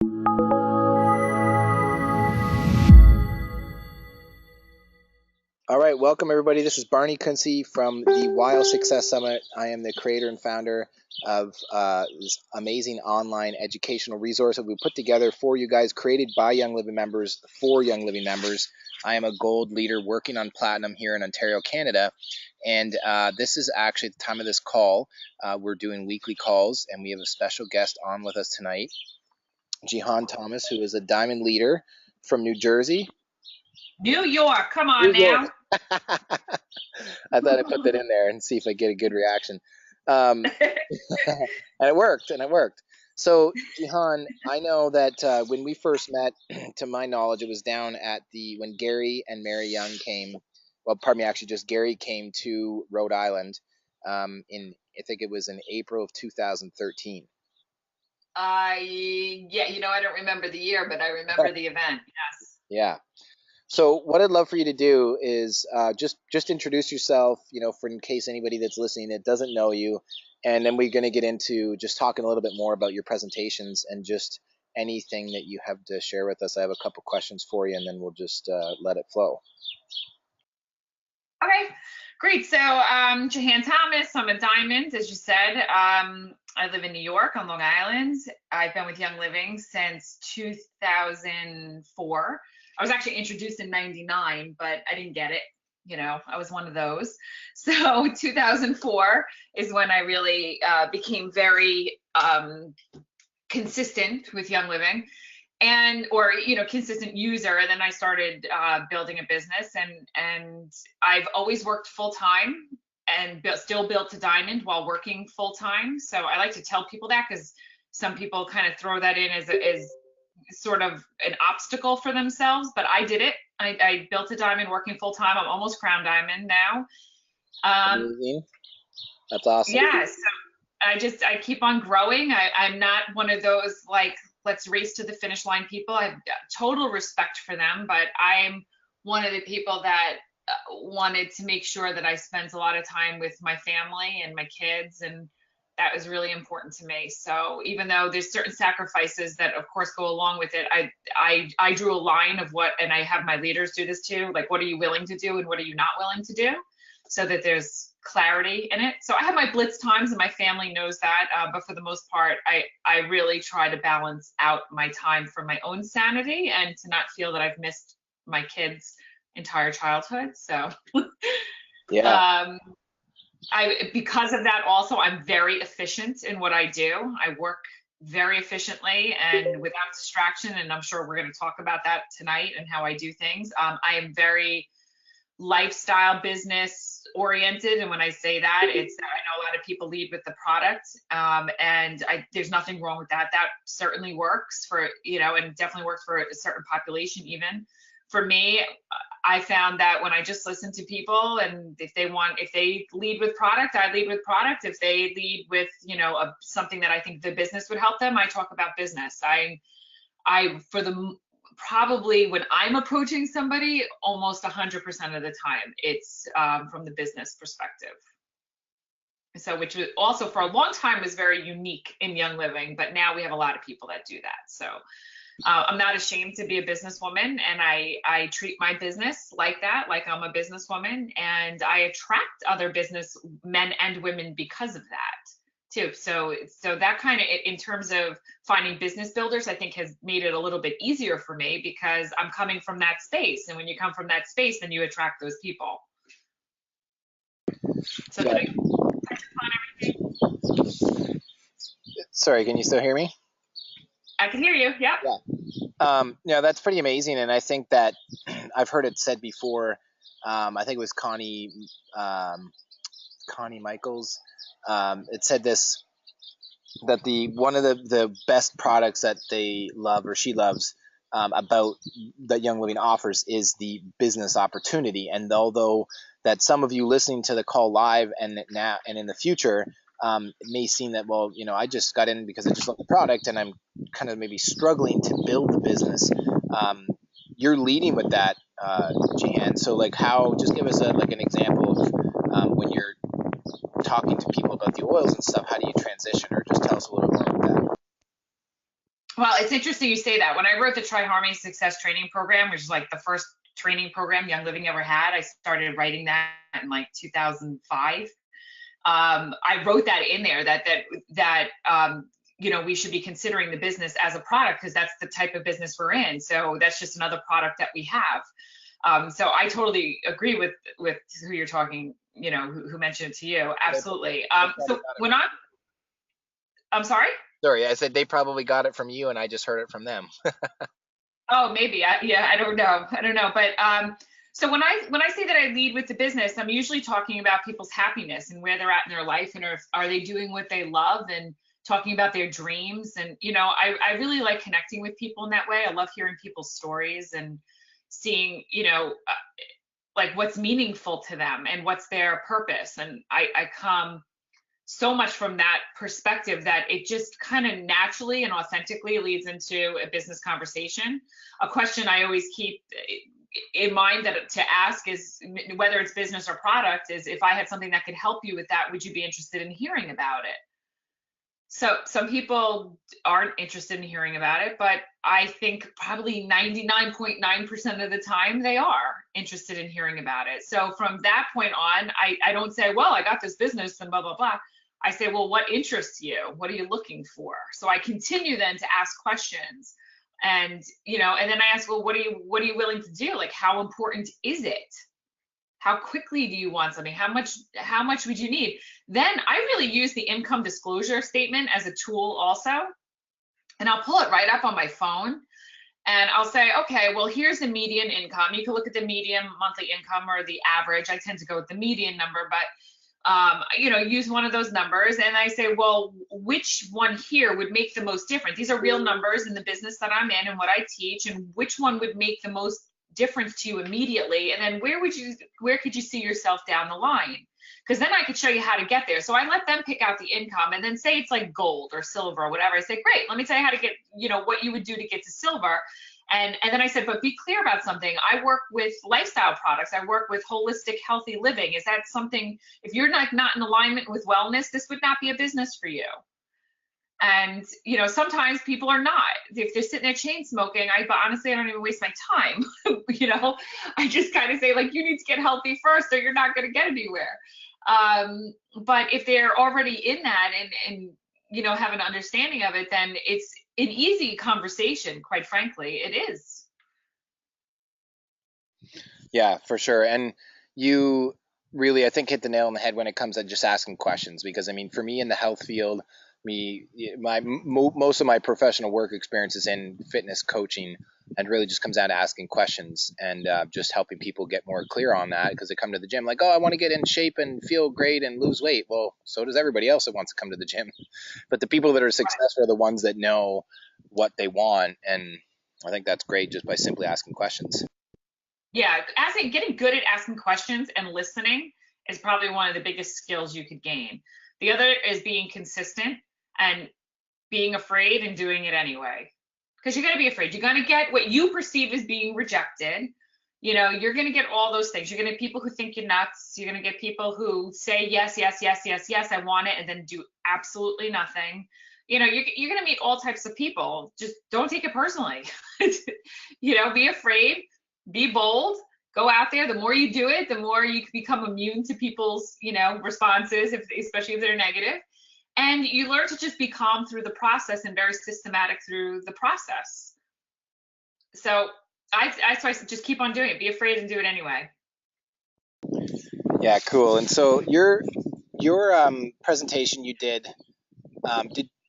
All right, welcome everybody. This is Barney Kuntze from the YLSS Summit. I am the creator and founder of this amazing online educational resource that we put together for you guys, created by Young Living members for Young Living members. I am a gold leader working on platinum here in Ontario, Canada. And this is actually the time of this call. We're doing weekly calls, and we have a special guest on with us tonight, Jihan Thomas, who is a diamond leader from New Jersey. New York, come on now. I thought I'd put that in there and see if I get a good reaction. And it worked. So, Jihan, I know that when we first met, to my knowledge, it was down at when Gary and Mary Young came. Well, pardon me, actually, just Gary came to Rhode Island I think it was in April of 2013. Yeah, I don't remember the year, but I remember the event. Yes. Yeah. So what I'd love for you to do is just introduce yourself, for in case anybody that's listening that doesn't know you, and then we're going to get into just talking a little bit more about your presentations and just anything that you have to share with us. I have a couple questions for you, and then we'll just let it flow. Okay, great. So Jihan Thomas, I'm a diamond, as you said. I live in New York on Long Island. I've been with Young Living since 2004. I was actually introduced in 99, but I didn't get it. I was one of those. So 2004 is when I really became very consistent with Young Living or consistent user. And then I started building a business, and I've always worked full time and still built to diamond while working full time. So I like to tell people that, because some people kind of throw that in as sort of an obstacle for themselves, but I did it. I built a diamond working full time. I'm almost crown diamond now. Amazing. That's awesome. Yeah, so I keep on growing. I'm not one of those like let's race to the finish line people. I have total respect for them, but I'm one of the people that wanted to make sure that I spent a lot of time with my family and my kids, and that was really important to me. So even though there's certain sacrifices that of course go along with it, I drew a line of what, and I have my leaders do this too, like what are you willing to do and what are you not willing to do, so that there's clarity in it. So I have my blitz times, and my family knows that, but for the most part, I really try to balance out my time for my own sanity and to not feel that I've missed my kids' entire childhood. So yeah. Because of that also, I'm very efficient in what I do. I work very efficiently and without distraction, and I'm sure we're going to talk about that tonight and how I do things. I am very lifestyle business oriented, and when I say that, it's that I know a lot of people lead with the product, and there's nothing wrong with that. That certainly works for, and definitely works for a certain population. Even for me, I found that when I just listen to people, and if they lead with product, I lead with product. If they lead with, something that I think the business would help them, I talk about business. Probably when I'm approaching somebody, almost 100% of the time, it's from the business perspective. So, which was also for a long time was very unique in Young Living, but now we have a lot of people that do that. So I'm not ashamed to be a businesswoman, and I treat my business like that, like I'm a businesswoman, and I attract other business men and women because of that too. So that kind of, in terms of finding business builders, I think has made it a little bit easier for me, because I'm coming from that space, and when you come from that space, then you attract those people. So yeah. did I touch upon everything? Sorry, can you still hear me? I can hear you. Yep. Yeah. That's pretty amazing, and I think that I've heard it said before. I think it was Connie Michaels. It said this, that one of the best products that they love, or she loves, about that Young Living offers is the business opportunity. And although that some of you listening to the call live and now and in the future, it may seem that, well, I just got in because I just love the product and I'm kind of maybe struggling to build the business. You're leading with that, Jihan. So just give us an example of when you're talking to people about the oils and stuff, how do you transition, or just tell us a little bit more about that? Well, it's interesting you say that. When I wrote the Try Harmony Success Training Program, which is like the first training program Young Living ever had, I started writing that in like 2005. I wrote that in there that we should be considering the business as a product because that's the type of business we're in. So that's just another product that we have. So I totally agree with who you're talking, who mentioned it to you. Absolutely. So when I'm sorry. Sorry, I said they probably got it from you, and I just heard it from them. Oh, maybe. Yeah, I don't know. I don't know. But so when I say that I lead with the business, I'm usually talking about people's happiness and where they're at in their life, and are they doing what they love, and talking about their dreams. And I really like connecting with people in that way. I love hearing people's stories and seeing like what's meaningful to them and what's their purpose. And I come so much from that perspective that it just kind of naturally and authentically leads into a business conversation. A question I always keep in mind that to ask is, whether it's business or product, is if I had something that could help you with that, would you be interested in hearing about it? So some people aren't interested in hearing about it, but I think probably 99.9% of the time they are interested in hearing about it. So from that point on, I don't say, well, I got this business and blah, blah, blah. I say, well, what interests you? What are you looking for? So I continue then to ask questions. And and then I ask, well, what are you willing to do? Like, how important is it? How quickly do you want something? How much would you need? Then I really use the income disclosure statement as a tool also. And I'll pull it right up on my phone. And I'll say, okay, well, here's the median income. You can look at the median monthly income or the average. I tend to go with the median number, but use one of those numbers. And I say, well, which one here would make the most difference? These are real numbers in the business that I'm in and what I teach, and which one would make the most difference to you immediately? And then where could you see yourself down the line? Because then I could show you how to get there. So I let them pick out the income, and then say it's like gold or silver or whatever. I say, great, let me tell you how to get, what you would do to get to silver. And then I said, but be clear about something. I work with lifestyle products. I work with holistic, healthy living. Is that something, if you're not in alignment with wellness, this would not be a business for you. And, sometimes people are not. If they're sitting there chain smoking, but honestly, I don't even waste my time. I just kind of say, like, you need to get healthy first or you're not going to get anywhere. But if they're already in that and have an understanding of it, then it's an easy conversation, quite frankly. It is. Yeah, for sure. And you really, I think, hit the nail on the head when it comes to just asking questions, because I mean, for me in the health field, most of my professional work experience is in fitness coaching, and really just comes down to asking questions and just helping people get more clear on that, because they come to the gym like, oh, I want to get in shape and feel great and lose weight. Well, so does everybody else that wants to come to the gym. But the people that are successful are the ones that know what they want, and I think that's great just by simply asking questions. Yeah, getting good at asking questions and listening is probably one of the biggest skills you could gain. The other is being consistent and being afraid and doing it anyway. Because you're going to be afraid. You're going to get what you perceive as being rejected. You're going to get all those things. You're going to get people who think you're nuts. You're going to get people who say, yes, yes, yes, yes, yes, I want it, and then do absolutely nothing. You're going to meet all types of people. Just don't take it personally. Be afraid, be bold, go out there. The more you do it, the more you become immune to people's, responses, especially if they're negative. And you learn to just be calm through the process and very systematic through the process. So I just keep on doing it. Be afraid and do it anyway. Yeah, cool. And so your presentation you did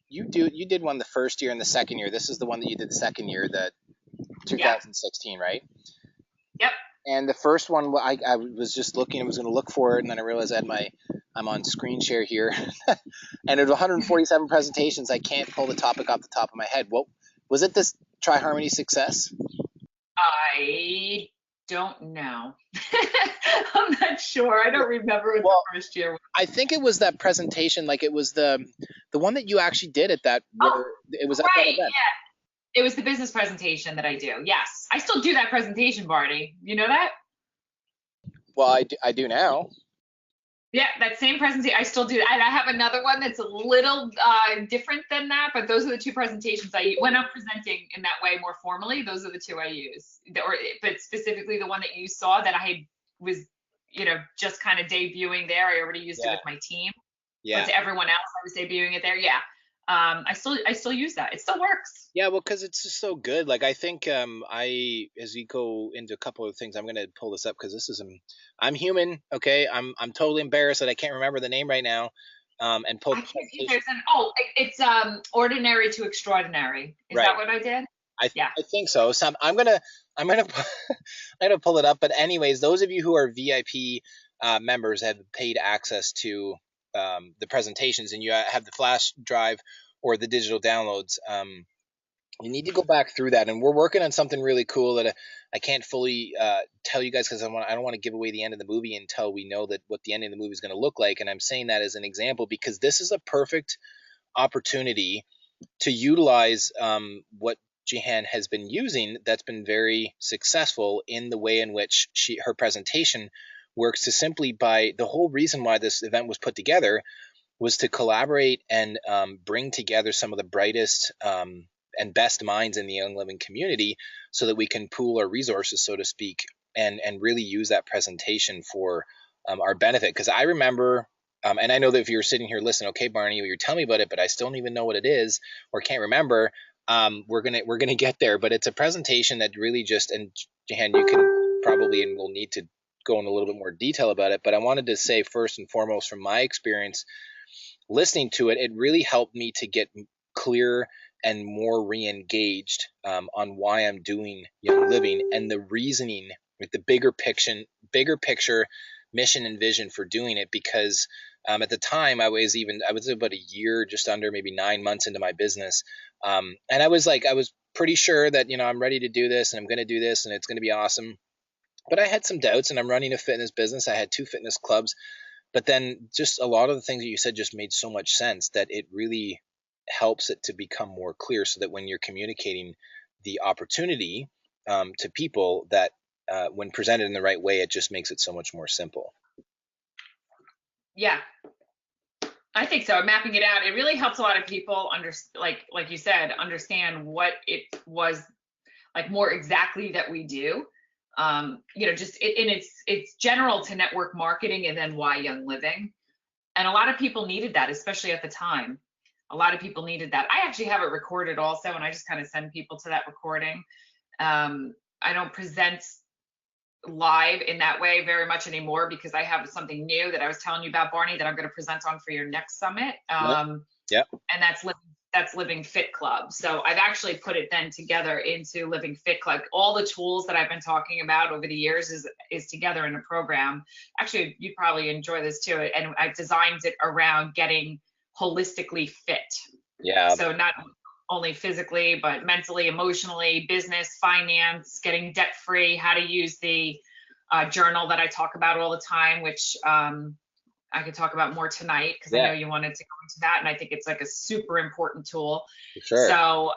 you did one the first year and the second year. This is the one that you did the second year, the 2016, right? Yep. And the first one, I was just looking, I was going to look for it, and then I realized I'm on screen share here, and it was 147 presentations. I can't pull the topic off the top of my head. What was it? This Try Harmony Success? I don't know. I'm not sure. I don't remember what the first year was. I think it was that presentation, like it was the one that you actually did at that. It was at right, that event. Yeah. It was the business presentation that I do. Yes. I still do that presentation, Barney. You know that? Well, I do now. Yeah, that same presentation, I still do. And I have another one that's a little different than that, but those are the two presentations when I'm presenting in that way more formally, those are the two I use. But specifically the one that you saw that I was, just kind of debuting there. I already used it Yeah. with my team, but Yeah. to everyone else, I was debuting it there. Yeah. I still use that. It still works. Yeah, well, because it's just so good. Like I think as we go into a couple of things, I'm gonna pull this up because this is I'm human, okay? I'm totally embarrassed that I can't remember the name right now. And pull I the can't think presentation. there's it's ordinary to extraordinary. Is Right. that what I did? Yeah. I think so. So I'm gonna I'm gonna pull it up. But anyways, those of you who are VIP members have paid access to the presentations, and you have the flash drive or the digital downloads. You need to go back through that, and we're working on something really cool that I can't fully tell you guys because I don't want to give away the end of the movie until we know that what the ending of the movie is going to look like. And I'm saying that as an example because this is a perfect opportunity to utilize what Jihan has been using that's been very successful in the way in which her presentation works to simply by the whole reason why this event was put together was to collaborate and bring together some of the brightest and best minds in the Young Living community so that we can pool our resources, so to speak, and really use that presentation for our benefit. Because I remember, and I know that if you're sitting here listening, okay, Barney, you're telling me about it, but I still don't even know what it is or can't remember. We're gonna get there, but it's a presentation that really just, and Jahan, you can probably, and we'll need to go in a little bit more detail about it, but I wanted to say first and foremost from my experience listening to it, it really helped me to get clear and more re-engaged on why I'm doing Young Living and the reasoning with the bigger picture mission and vision for doing it. Because at the time I was about a year, just under maybe 9 months into my business, and I was pretty sure that I'm ready to do this and I'm going to do this and it's going to be awesome. But I had some doubts, and I'm running a fitness business. I had 2 fitness clubs, but then just a lot of the things that you said just made so much sense that it really helps it to become more clear so that when you're communicating the opportunity to people that when presented in the right way, it just makes it so much more simple. Yeah. I think so. Mapping it out, it really helps a lot of people like you said, understand what it was like more exactly that we do. Just and it's general to network marketing and then why Young Living. And a lot of people needed that, especially at the time. A lot of people needed that. I actually have it recorded also, and I just kind of send people to that recording. I don't present live in that way very much anymore because I have something new that I was telling you about, Barney, that I'm going to present on for your next summit. Yep. And that's Living Fit Club. So I've actually put it then together into Living Fit Club. All the tools that I've been talking about over the years is together in a program. Actually, you'd probably enjoy this too. And I've designed it around getting holistically fit. Yeah. So not only physically, but mentally, emotionally, business, finance, getting debt free, how to use the journal that I talk about all the time, which I could talk about more tonight because I know you wanted to go into that. And I think it's like a super important tool. For sure. So,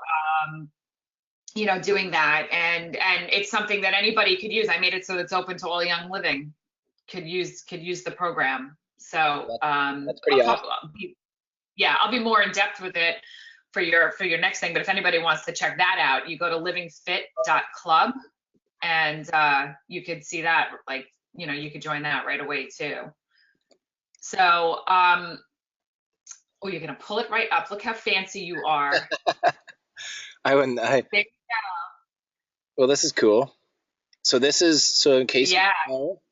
doing that and it's something that anybody could use. I made it so it's open to all Young Living could use the program. So, that's pretty awesome. I'll be more in depth with it for your next thing. But if anybody wants to check that out, you go to livingfit.club and you could see that, you could join that right away too. So, you're gonna pull it right up. Look how fancy you are. Well, this is cool. So in case you Yeah. know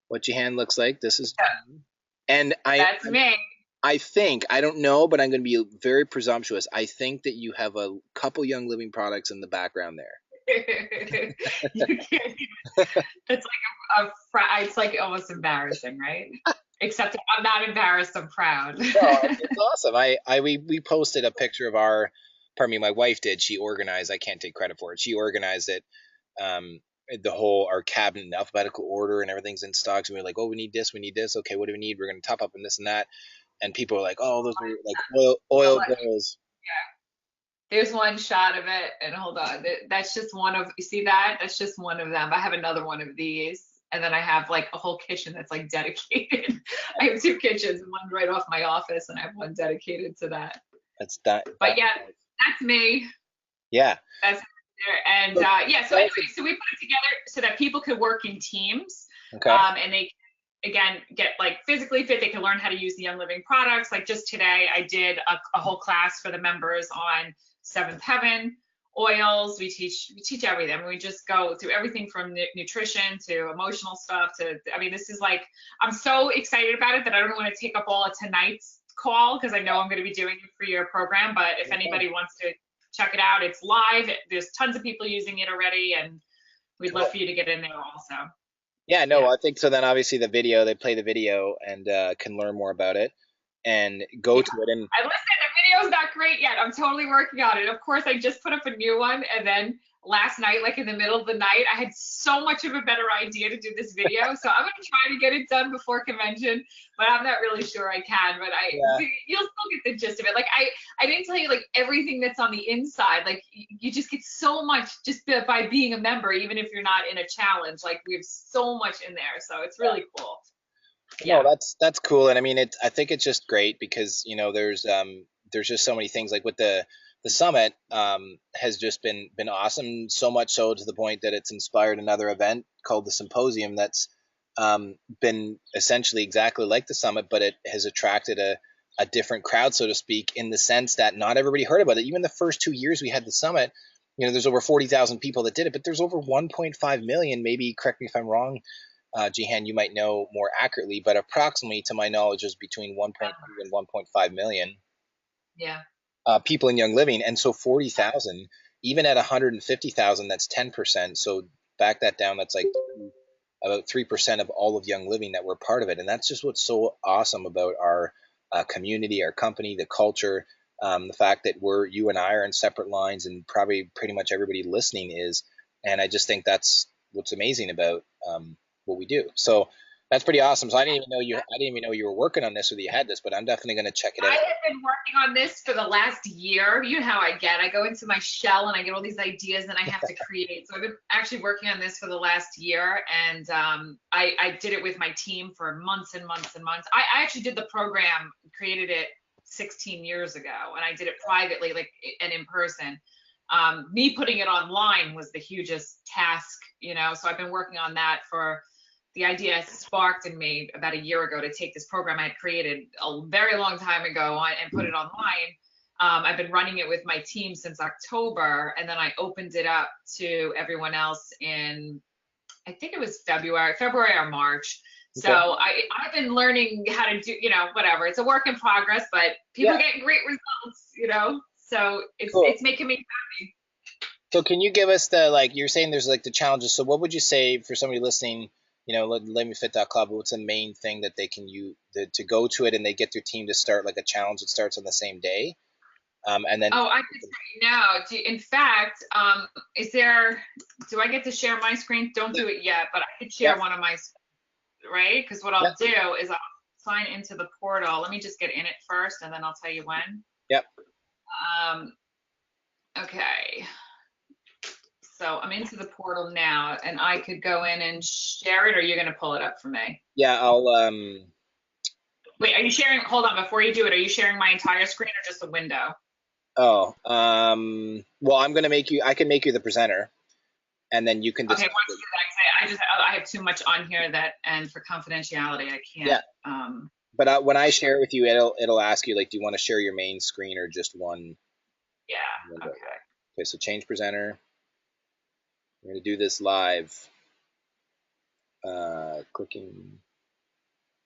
what your hand looks like, this is and That's me. I think, I don't know, but I'm going to be very presumptuous. I think that you have a couple Young Living products in the background there. You can't even, it's like it's like almost embarrassing, right? Except I'm not embarrassed, I'm proud. No, it's awesome. We posted a picture of my wife did. She organized, I can't take credit for it. She organized it, our cabinet in alphabetical order and everything's in stock. So we were like, oh, we need this. Okay, what do we need? We're going to top up in this and that. And people are like, oh, those are like oil bills. Yeah. There's one shot of it, and hold on, that's just one of, you see that? That's just one of them. I have another one of these. And then I have like a whole kitchen that's like dedicated. I have two kitchens, one right off my office, and I have one dedicated to that. That's that. But yeah, that's me. Yeah. That's there. And yeah, so anyway, so we put it together so that people could work in teams. Okay. And they, again, get like physically fit. They can learn how to use the Young Living products. Like just today, I did a whole class for the members on Seventh Heaven oils. We teach everything. I mean, we just go through everything from nutrition to emotional stuff to, I mean, this is like, I'm so excited about it that I don't want to take up all of tonight's call because I know I'm going to be doing it for your program. But if anybody wants to check it out, it's live. There's tons of people using it already, and we'd love for you to get in there also. Yeah, no, I think so. Then obviously the video, they play the video and can learn more about it and go to it. And I listened, the video's not great yet. I'm totally working on it. Of course, I just put up a new one, and then last night, like in the middle of the night, I had so much of a better idea to do this video. So I'm gonna try to get it done before convention, but I'm not really sure I can. But you'll still get the gist of it. Like I didn't tell you like everything that's on the inside. Like you just get so much just by being a member, even if you're not in a challenge. Like we have so much in there, so it's really cool. Yeah, no, that's cool. And I mean, I think it's just great because there's just so many things like with the summit has just been awesome, so much so to the point that it's inspired another event called the Symposium that's been essentially exactly like the summit, but it has attracted a different crowd, so to speak, in the sense that not everybody heard about it. Even the first 2 years we had the summit, there's over 40,000 people that did it, but there's over 1.5 million, maybe correct me if I'm wrong, Jihan, you might know more accurately, but approximately to my knowledge is between 1.2 and 1.5 million. Yeah. People in Young Living, and so 40,000, even at 150,000, that's 10%. So back that down, that's like about 3% of all of Young Living that were part of it, and that's just what's so awesome about our community, our company, the culture, the fact that you and I are in separate lines, and probably pretty much everybody listening is, and I just think that's what's amazing about what we do. So that's pretty awesome. So I didn't even know you were working on this or that you had this, but I'm definitely going to check it out. I have been working on this for the last year. You know how I get. I go into my shell and I get all these ideas and I have to create. So I've been actually working on this for the last year, and I did it with my team for months and months and months. I actually did the program, created it 16 years ago, and I did it privately, and in person. Me putting it online was the hugest task, so I've been working on that for. The idea sparked in me about a year ago to take this program I had created a very long time ago and put it online. I've been running it with my team since October, and then I opened it up to everyone else in, I think it was February or March. Okay. So I've been learning how to do, whatever. It's a work in progress, but people are getting great results, so it's making me happy. So can you give us you're saying there's the challenges. So what would you say for somebody listening, LetMeFit.club, what's the main thing that they can use to go to it and they get their team to start a challenge that starts on the same day? And then. Oh, I can say now. In fact, do I get to share my screen? Don't do it yet, but I could share one of my, right? Because what I'll do is I'll sign into the portal. Let me just get in it first, and then I'll tell you when. Yep. Okay. So I'm into the portal now, and I could go in and share it, or you're going to pull it up for me? Yeah, I'll. Wait, are you sharing? Hold on, before you do it, are you sharing my entire screen or just a window? Oh, well, I can make you the presenter, and then you can. Okay, once you do that, I have too much on here and for confidentiality, I can't. Yeah. But when I share it with you, it'll ask you do you want to share your main screen or just one? Yeah. Window? Okay, so change presenter. We're going to do this live. Clicking,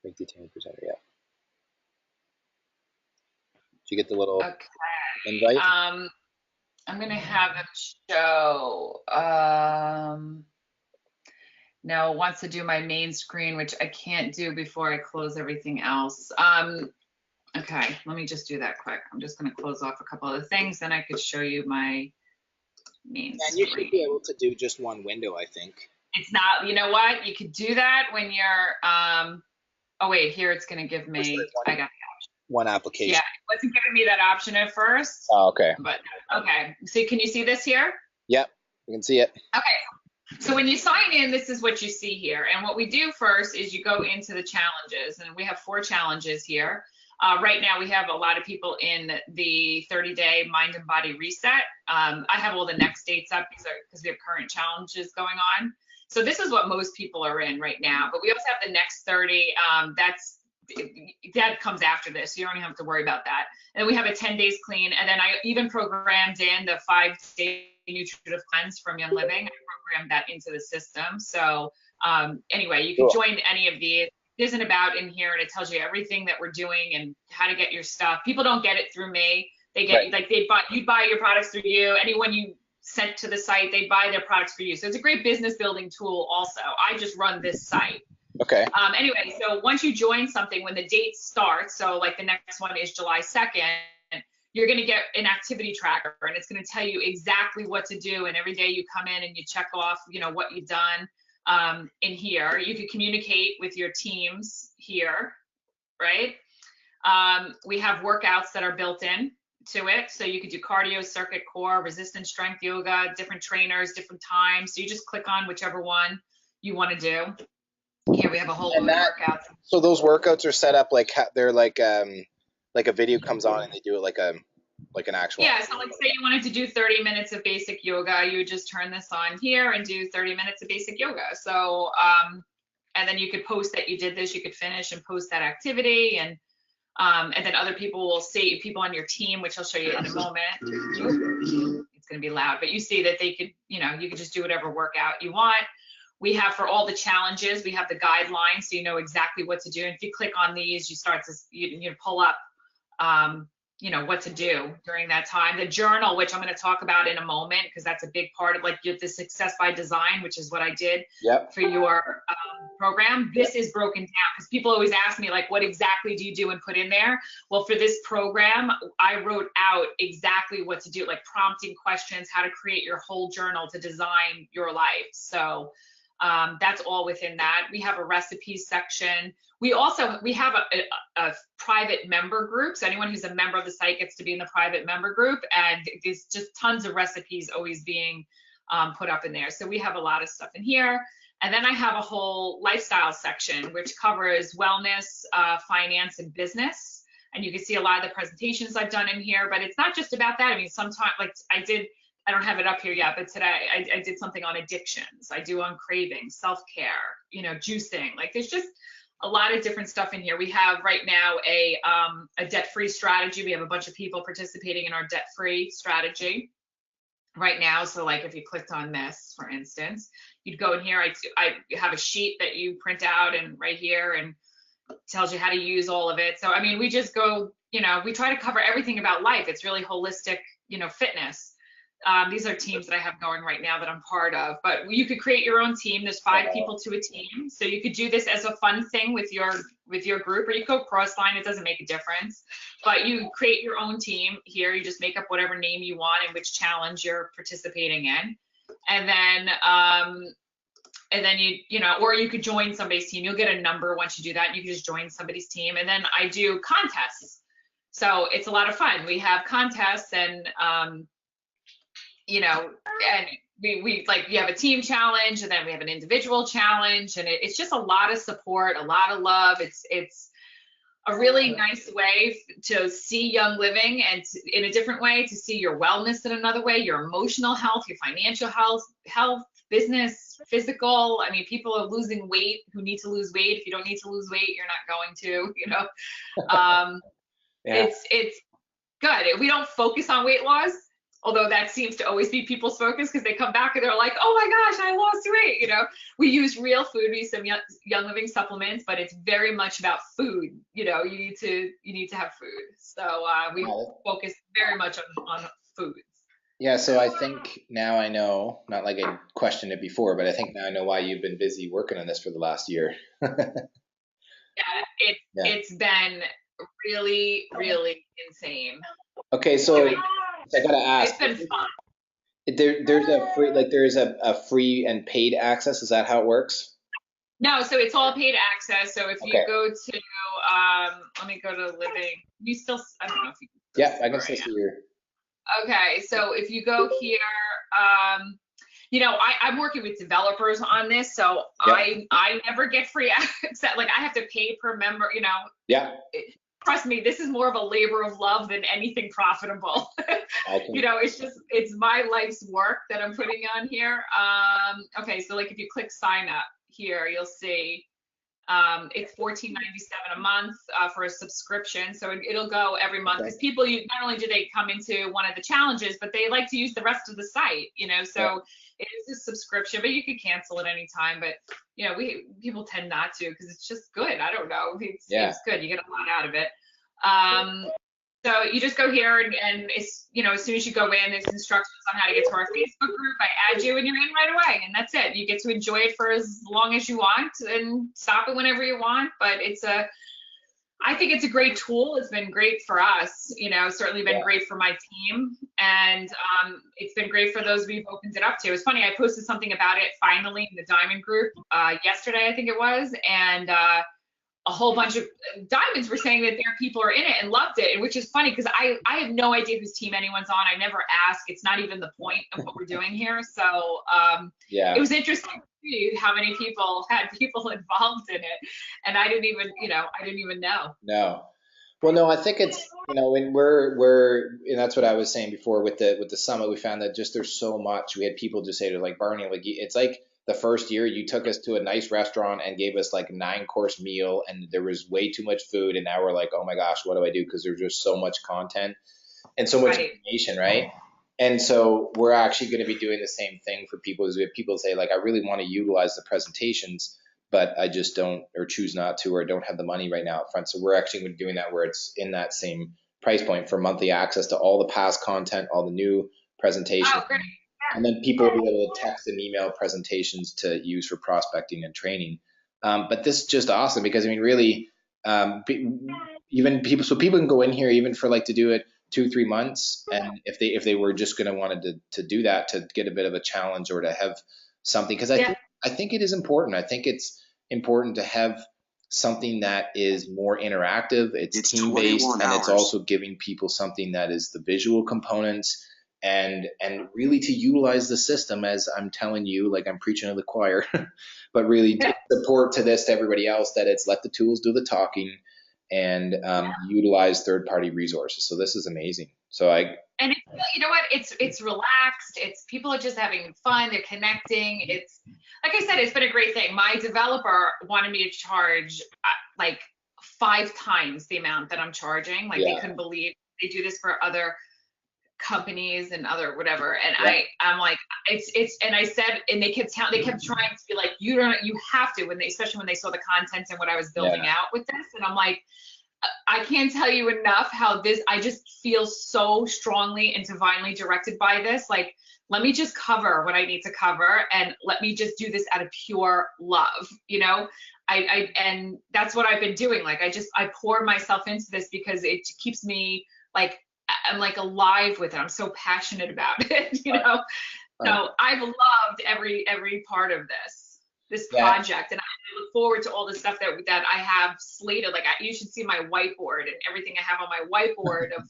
make the change presenter, yeah. Did you get the little invite? I'm going to have them show. No, it wants to do my main screen, which I can't do before I close everything else. Okay, let me just do that quick. I'm just going to close off a couple of the things, then I could show you my main screen. And you should be able to do just one window, I think. It's not, you know what? You could do that when you're, oh wait, here it's going to give me, I got the option. One application. Yeah, it wasn't giving me that option at first. Oh, okay. But, okay. So can you see this here? Yep, you can see it. Okay. So when you sign in, this is what you see here. And what we do first is you go into the challenges, and we have 4 challenges here. Right now, we have a lot of people in the 30-day mind and body reset. I have all the next dates up because we have current challenges going on. So this is what most people are in right now. But we also have the next 30. That comes after this. So you don't even have to worry about that. And then we have a 10 days clean. And then I even programmed in the 5-day nutritive cleanse from Young Living. I programmed that into the system. So anyway, you can join any of these. There's an about in here, and it tells you everything that we're doing and how to get your stuff. People don't get it through me. They get like you'd buy your products through you. Anyone you sent to the site, they buy their products for you. So it's a great business building tool. Also, I just run this site. Okay. Anyway, so once you join something, when the date starts, so like the next one is July 2nd, you're going to get an activity tracker, and it's going to tell you exactly what to do. And every day you come in and you check off, what you've done. In here, you can communicate with your teams here, right? We have workouts that are built in to it. So you could do cardio, circuit, core, resistance, strength, yoga, different trainers, different times. So you just click on whichever one you want to do. Here we have a whole load of workouts. So those workouts are set up like they're like a video comes on and they do it like an actual. Yeah, so like say you wanted to do 30 minutes of basic yoga, you would just turn this on here and do 30 minutes of basic yoga. So and then you could post that you did this, you could finish and post that activity, and then other people will see, people on your team, which I'll show you in a moment. It's going to be loud, but you see that they could, you could just do whatever workout you want. We have for all the challenges, we have the guidelines, so you know exactly what to do. And if you click on these, you start to pull up, what to do during that time. The journal, which I'm going to talk about in a moment, because that's a big part of like the success by design, which is what I did for your program. This is broken down because people always ask me like, what exactly do you do and put in there? Well, for this program, I wrote out exactly what to do, like prompting questions, how to create your whole journal to design your life. So that's all within that. We have a recipes section. We have a private member group. So anyone who's a member of the site gets to be in the private member group, and there's just tons of recipes always being put up in there. So we have a lot of stuff in here. And then I have a whole lifestyle section, which covers wellness, finance, and business. And you can see a lot of the presentations I've done in here, but it's not just about that. I mean, sometimes like I don't have it up here yet, but today I did something on addictions. I do on cravings, self-care, juicing. Like there's just a lot of different stuff in here. We have right now a debt-free strategy. We have a bunch of people participating in our debt-free strategy right now. So like if you clicked on this, for instance, you'd go in here. I have a sheet that you print out and right here and tells you how to use all of it. So, I mean, we just go, we try to cover everything about life. It's really holistic, fitness. These are teams that I have going right now that I'm part of, but you could create your own team. There's 5 people to a team. So you could do this as a fun thing with your group, or you go cross-line. It doesn't make a difference, but you create your own team here. You just make up whatever name you want and which challenge you're participating in. And then or you could join somebody's team. You'll get a number once you do that. You can just join somebody's team. And then I do contests. So it's a lot of fun. We have contests and, and we like, you have a team challenge, and then we have an individual challenge, and it's just a lot of support, a lot of love. It's a really nice way to see Young Living, and in a different way, to see your wellness in another way, your emotional health, your financial health, business, physical. I mean, people are losing weight who need to lose weight. If you don't need to lose weight, you're not going to, Yeah. It's good. We don't focus on weight loss, although that seems to always be people's focus, because they come back and they're like, oh my gosh, I lost weight. We use real food. We use some Young Living supplements, but it's very much about food. You need to have food. So we focus very much on foods. Yeah, so I think now I know, not like I questioned it before, but I think now I know why you've been busy working on this for the last year. It's been really, really insane. Okay, so I gotta ask. It's been fun. There's a free and paid access. Is that how it works? No, so it's all paid access. So if you go to, let me go to Living. I don't know if you can. Yeah, I can still see your. Okay, so if you go here, I'm working with developers on this, so Yep. I never get free access. Like I have to pay per member, Yeah. Trust me, this is more of a labor of love than anything profitable. It's my life's work that I'm putting on here. Okay, so like if you click sign up here, you'll see it's $14.97 a month for a subscription. So it'll go every month because people, not only do they come into one of the challenges, but they like to use the rest of the site, So it is a subscription, but you can cancel at any time. But people tend not to because it's just good. I don't know. It's good. You get a lot out of it. So you just go here and it's, as soon as you go in, there's instructions on how to get to our Facebook group. I add you and you're in right away. And that's it. You get to enjoy it for as long as you want and stop it whenever you want. But I think it's a great tool. It's been great for us, certainly been great for my team. And it's been great for those we've opened it up to. It's funny, I posted something about it finally in the Diamond group yesterday, I think it was. And a whole bunch of diamonds were saying that their people are in it and loved it, which is funny because I have no idea whose team anyone's on. I never ask. It's not even the point of what we're doing here. So it was interesting to see how many people had people involved in it, and I didn't even know. No. Well, no, I think it's, when we're, and that's what I was saying before with the summit, we found that just there's so much. We had people just say to like, Barney, like, it's like the first year you took us to a nice restaurant and gave us like a 9-course meal and there was way too much food. And now we're like, oh my gosh, what do I do? Because there's just so much content and so much information, right? And so we're actually going to be doing the same thing for people. Is we have people say like, I really want to utilize the presentations, but I just don't, or choose not to, or don't have the money right now up front. So we're actually going to be doing that where it's in that same price point for monthly access to all the past content, all the new presentations. Oh, great. And then people will be able to text and email presentations to use for prospecting and training. But this is just awesome because, really, even people, so people can go in here even for like to do it 2-3 months. And if they were just going to wanted to do that, to get a bit of a challenge or to have something, because I think it is important. I think it's important to have something that is more interactive. It's team-based, and it's also giving people something that is the visual components. And really to utilize the system, as I'm telling you, like I'm preaching to the choir, but really support to this to everybody else that it's let the tools do the talking and utilize third-party resources. So this is amazing. And you know what? It's relaxed. It's people are just having fun. They're connecting. It's like I said, it's been a great thing. My developer wanted me to charge like 5 times the amount that I'm charging. Like they couldn't believe they do this for other companies and other whatever, and I'm like it's and I said, and they kept trying to be like, you have to, especially when they saw the content and what I was building out with this, and I'm like, I can't tell you enough how I just feel so strongly and divinely directed by this. Like, let me just cover what I need to cover and let me just do this out of pure love, and that's what I've been doing. Like I pour myself into this because it keeps me like, I'm like alive with it. I'm so passionate about it, So I've loved every part of this project, and I look forward to all the stuff that I have slated. Like you should see my whiteboard and everything I have on my whiteboard of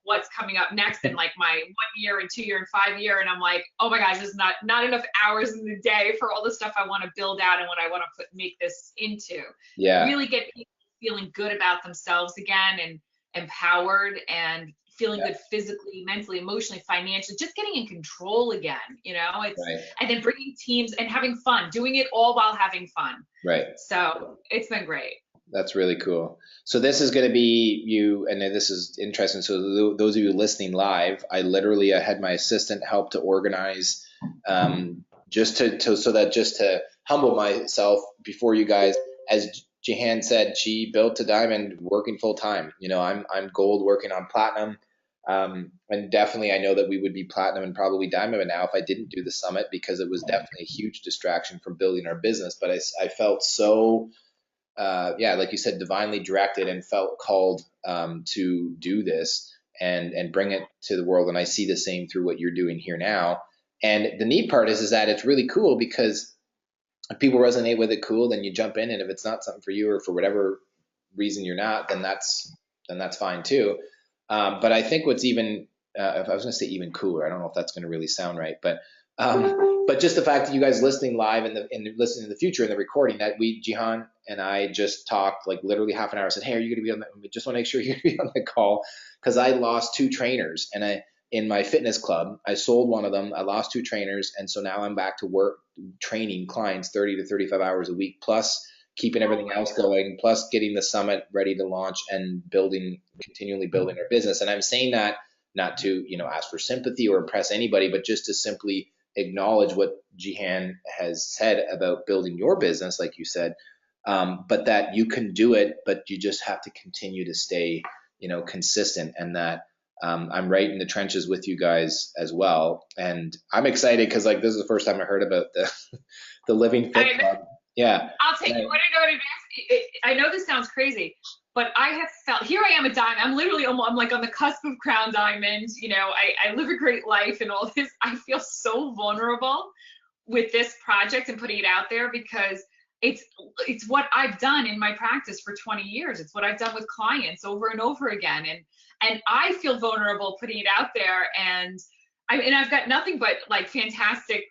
what's coming up next in like my 1 year and 2 year and 5 year. And I'm like, oh my gosh, there's not enough hours in the day for all the stuff I want to build out and what I want to make this into. Really get people feeling good about themselves again and empowered and feeling good physically, mentally, emotionally, financially, just getting in control again, and then bringing teams and having fun, doing it all while having fun. Right. So it's been great. That's really cool. So this is going to be you, and this is interesting. So those of you listening live, I had my assistant help to organize, just to humble myself before you guys. As Jihan said, she built to diamond working full time. I'm gold working on platinum. And definitely I know that we would be platinum and probably diamond now if I didn't do the summit, because it was definitely a huge distraction from building our business. But I felt so, like you said, divinely directed and felt called to do this and bring it to the world. And I see the same through what you're doing here now. And the neat part is that it's really cool because if people resonate with it, cool, then you jump in. And if it's not something for you or for whatever reason you're not, then that's fine too. But I think what's even, if I was going to say even cooler, I don't know if that's going to really sound right, but But just the fact that you guys listening live and listening in the future in the recording, that Jihan and I just talked like literally half an hour. I said, hey, are you going to be on the, we just want to make sure you're going to be on the call, because I lost 2 trainers, and in my fitness club, I sold one of them. I lost 2 trainers, and so now I'm back to work training clients 30 to 35 hours a week, plus keeping everything else going, plus getting the summit ready to launch and continually building our business. And I'm saying that not to, ask for sympathy or impress anybody, but just to simply acknowledge what Jihan has said about building your business, like you said, but that you can do it, but you just have to continue to stay, consistent, and that I'm right in the trenches with you guys as well. And I'm excited because like this is the first time I heard about the Living Fit Club. Yeah. I'll take you. What I know what it is. I know this sounds crazy, but I have felt, here I am a diamond. I'm literally I'm like on the cusp of crown diamond. I live a great life and all this. I feel so vulnerable with this project and putting it out there, because it's what I've done in my practice for 20 years. It's what I've done with clients over and over again. And I feel vulnerable putting it out there. And I've got nothing but like fantastic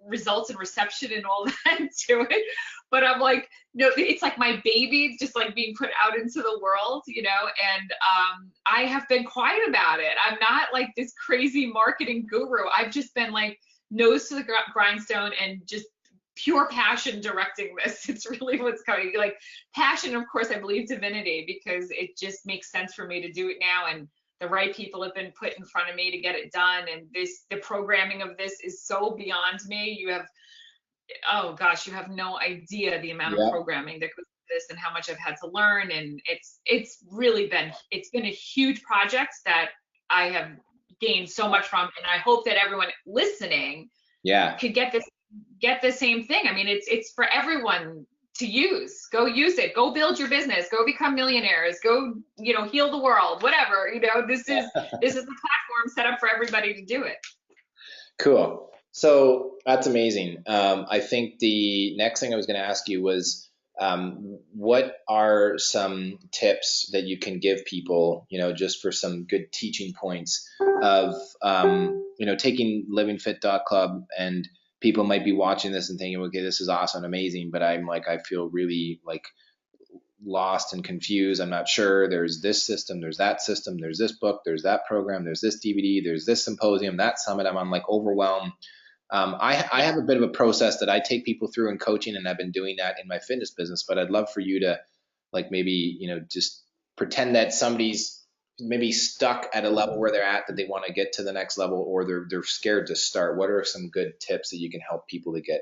results and reception and all that to it, but I'm like, no, it's like my baby just like being put out into the world, and I have been quiet about it. I'm not like this crazy marketing guru. I've just been like nose to the grindstone and just pure passion directing this. It's really what's coming, like passion. Of course, I believe divinity, because it just makes sense for me to do it now, and the right people have been put in front of me to get it done. And the programming of this is so beyond me. Oh gosh, you have no idea the amount of programming that goes into this and how much I've had to learn. And it's been a huge project that I have gained so much from. And I hope that everyone listening could get the same thing. I mean, it's for everyone to use. Go use it. Go build your business. Go become millionaires. Go, heal the world. Whatever. This is the platform set up for everybody to do it. Cool. So that's amazing. I think the next thing I was going to ask you was, what are some tips that you can give people, just for some good teaching points of, taking livingfit.club, and people might be watching this and thinking, okay, this is awesome, amazing, but I'm like, I feel really like lost and confused. I'm not sure. There's this system, there's that system, there's this book, there's that program, there's this DVD, there's this symposium, that summit. I'm like overwhelmed. I have a bit of a process that I take people through in coaching, and I've been doing that in my fitness business, but I'd love for you to like maybe, just pretend that somebody's maybe stuck at a level where they're at, that they want to get to the next level, or they're scared to start. What are some good tips that you can help people to get?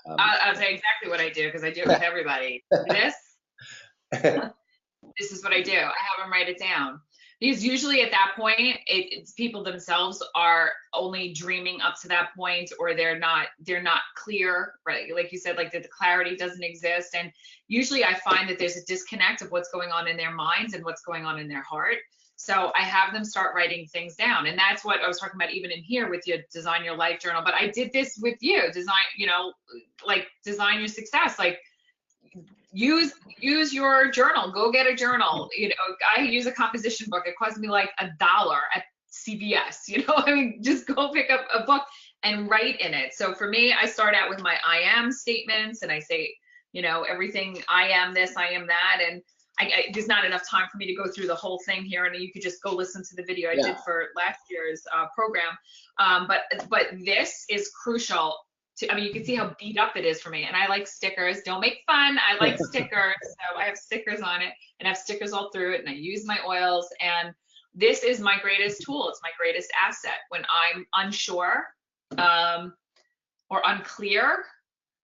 I'll say exactly what I do, because I do it with everybody. This is what I do. I have them write it down, because usually at that point, it's people themselves are only dreaming up to that point, or they're not clear, right? Like you said, like the clarity doesn't exist. And usually I find that there's a disconnect of what's going on in their minds and what's going on in their heart. So I have them start writing things down. And that's what I was talking about even in here with your Design Your Life journal. But I did this with you, design your success. Like use your journal, go get a journal. I use a composition book. It cost me like $1 at CVS, just go pick up a book and write in it. So for me, I start out with my I am statements, and I say, everything, I am this, I am that. And there's not enough time for me to go through the whole thing here, and you could just go listen to the video I did for last year's program. But this is crucial. You can see how beat up it is for me. And I like stickers. Don't make fun. I like stickers. So I have stickers on it, and I have stickers all through it, and I use my oils. And this is my greatest tool. It's my greatest asset. When I'm unsure or unclear,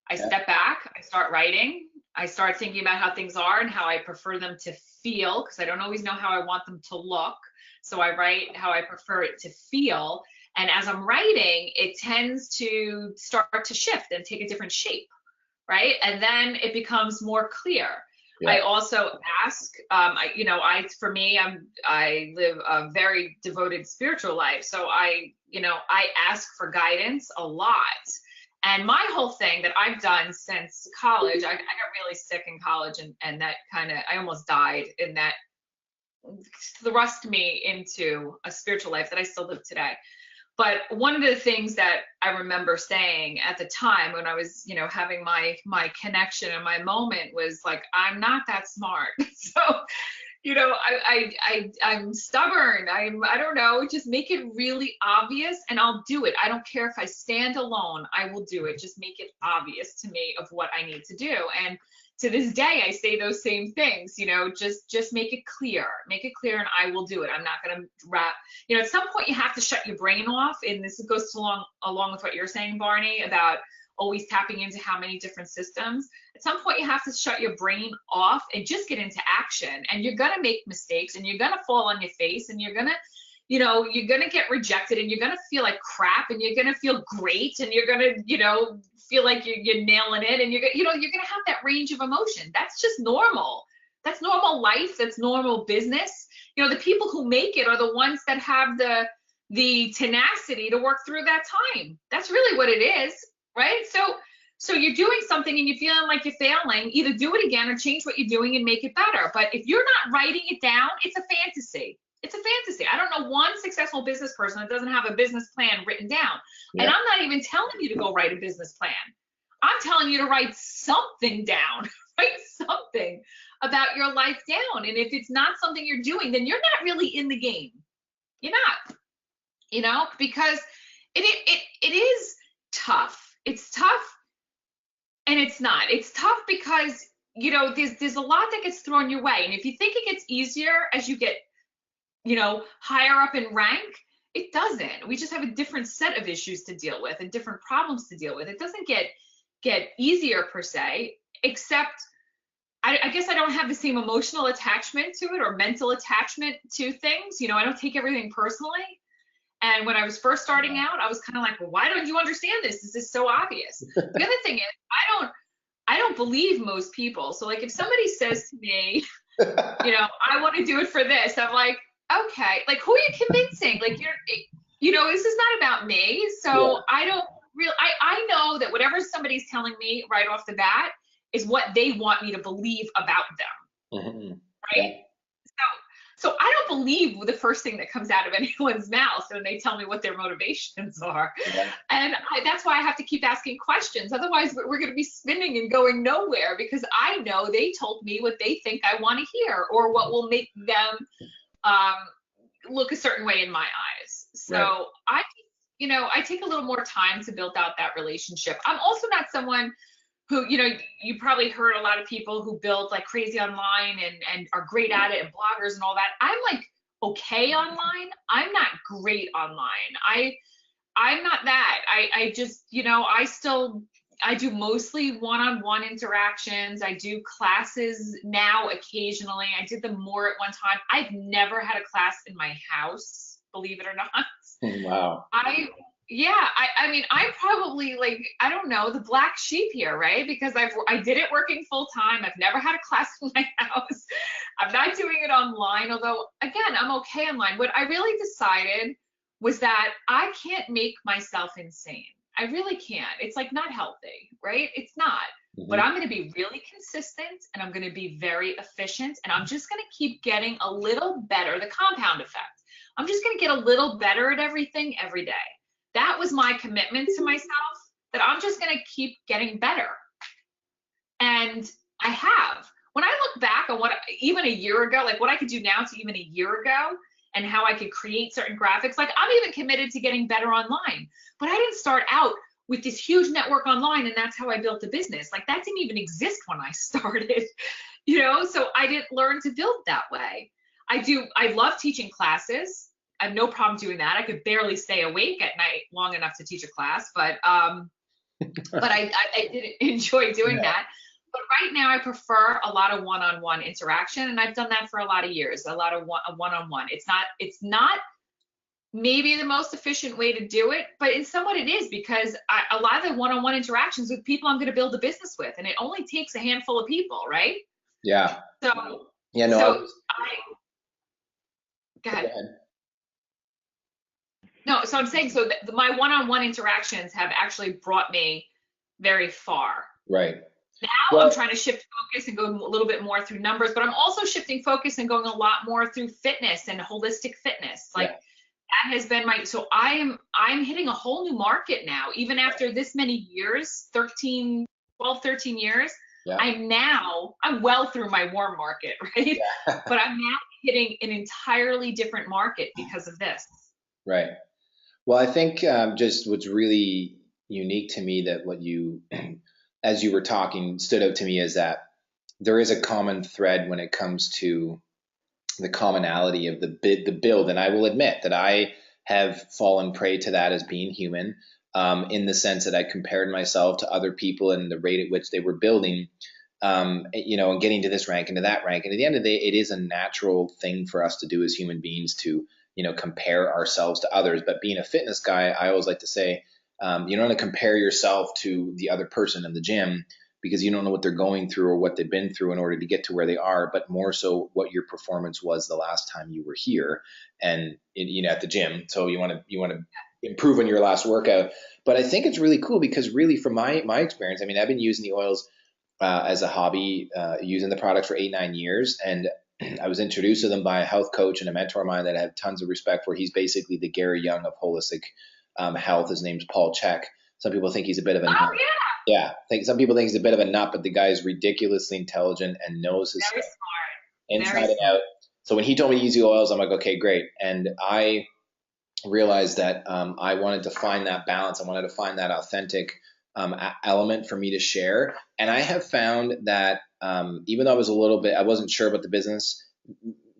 I step back, I start writing. I start thinking about how things are and how I prefer them to feel, because I don't always know how I want them to look. So I write how I prefer it to feel. And as I'm writing, it tends to start to shift and take a different shape, right? And then it becomes more clear. I also ask, I live a very devoted spiritual life. So I ask for guidance a lot. And my whole thing that I've done since college, I got really sick in college, and that I almost died, and that thrust me into a spiritual life that I still live today. But one of the things that I remember saying at the time when I was, having my connection and my moment was like, I'm not that smart. So, I'm stubborn. I don't know, just make it really obvious and I'll do it. I don't care if I stand alone, I will do it. Just make it obvious to me of what I need to do. And to this day, I say those same things, just make it clear and I will do it. I'm not going to wrap, at some point you have to shut your brain off. And this goes along with what you're saying, Barney, about always tapping into how many different systems. At some point you have to shut your brain off and just get into action, and you're going to make mistakes and you're going to fall on your face and you're going to, you're going to get rejected and you're going to feel like crap and you're going to feel great and you're going to, feel like you're nailing it, and you're going to have that range of emotion. That's just normal. That's normal life. That's normal business. The people who make it are the ones that have the tenacity to work through that time. That's really what it is, right? So you're doing something and you're feeling like you're failing, either do it again or change what you're doing and make it better. But if you're not writing it down, it's a fantasy. It's a fantasy. I don't know one successful business person that doesn't have a business plan written down. Yeah. And I'm not even telling you to go write a business plan. I'm telling you to write something down, write something about your life down. And if it's not something you're doing, then you're not really in the game. You're not, because it is tough. It's tough and it's not. It's tough because, there's a lot that gets thrown your way. And if you think it gets easier as you get higher up in rank, it doesn't. We just have a different set of issues to deal with and different problems to deal with. It doesn't get easier per se, except I guess I don't have the same emotional attachment to it or mental attachment to things. I don't take everything personally. And when I was first starting out, I was kind of like, well, why don't you understand this? This is so obvious. The other thing is, I don't believe most people. So like if somebody says to me, I want to do it for this, I'm like, okay, like who are you convincing? Like this is not about me. So yeah. I know that whatever somebody's telling me right off the bat is what they want me to believe about them. Mm-hmm. Right? Yeah. So I don't believe the first thing that comes out of anyone's mouth when they tell me what their motivations are. Yeah. And that's why I have to keep asking questions. Otherwise, we're going to be spinning and going nowhere, because I know they told me what they think I want to hear or what will make them look a certain way in my eyes. So right. I take a little more time to build out that relationship. I'm also not someone who, you probably heard a lot of people who build like crazy online and are great at it, and bloggers and all that. I'm like okay online. I'm not great online. I'm not that. I just, I do mostly one-on-one interactions. I do classes now occasionally. I did them more at one time. I've never had a class in my house, believe it or not. Wow. I mean, I'm probably like, I don't know, the black sheep here, right? Because I did it working full time. I've never had a class in my house. I'm not doing it online, although again, I'm okay online. What I really decided was that I can't make myself insane. I really can't. It's like not healthy, right? It's not. Mm-hmm. But I'm going to be really consistent and I'm going to be very efficient, and I'm just going to keep getting a little better, the compound effect. I'm just going to get a little better at everything every day. That was my commitment to myself, that I'm just going to keep getting better. And I have. When I look back on what even a year ago, like what I could do now to even a year ago, and how I could create certain graphics, like I'm even committed to getting better online. But I didn't start out with this huge network online and that's how I built a business. Like that didn't even exist when I started, so I didn't learn to build that way. I love teaching classes. I have no problem doing that. I could barely stay awake at night long enough to teach a class, but I did enjoy doing that. But right now I prefer a lot of one-on-one interaction, and I've done that for a lot of years, a lot of one-on-one. It's not maybe the most efficient way to do it, but in somewhat it is, because a lot of the one-on-one interactions with people I'm going to build a business with, and it only takes a handful of people, right? Yeah. So, yeah, no, so go ahead. No, so I'm saying, so my one-on-one interactions have actually brought me very far. Right. Now I'm trying to shift focus and go a little bit more through numbers, but I'm also shifting focus and going a lot more through fitness and holistic fitness. Like That has been so I'm hitting a whole new market now, even after this many years, 13, 12, 13 years. Yeah. I'm well through my warm market, right? Yeah. But I'm now hitting an entirely different market because of this. Right. Well, I think just what's really unique to me that what you, as you were talking, stood out to me is that there is a common thread when it comes to the commonality of the build. And I will admit that I have fallen prey to that as being human, in the sense that I compared myself to other people and the rate at which they were building, and getting to this rank and to that rank. And at the end of the day, it is a natural thing for us to do as human beings to, compare ourselves to others. But being a fitness guy, I always like to say, you don't want to compare yourself to the other person in the gym, because you don't know what they're going through or what they've been through in order to get to where they are, but more so what your performance was the last time you were here and at the gym. So you want to improve on your last workout. But I think it's really cool because really from my experience, I mean, I've been using the oils as a hobby, using the products for 8-9 years, and I was introduced to them by a health coach and a mentor of mine that I have tons of respect for. He's basically the Gary Young of holistic health. His name's Paul Chek. Some people think he's a bit of a nut. Yeah, some people think he's a bit of a nut, but the guy is ridiculously intelligent and knows his stuff inside and out. So when he told me to use the oils, I'm like, okay, great. And I realized that I wanted to find that balance. I wanted to find that authentic element for me to share. And I have found that even though I wasn't sure about the business,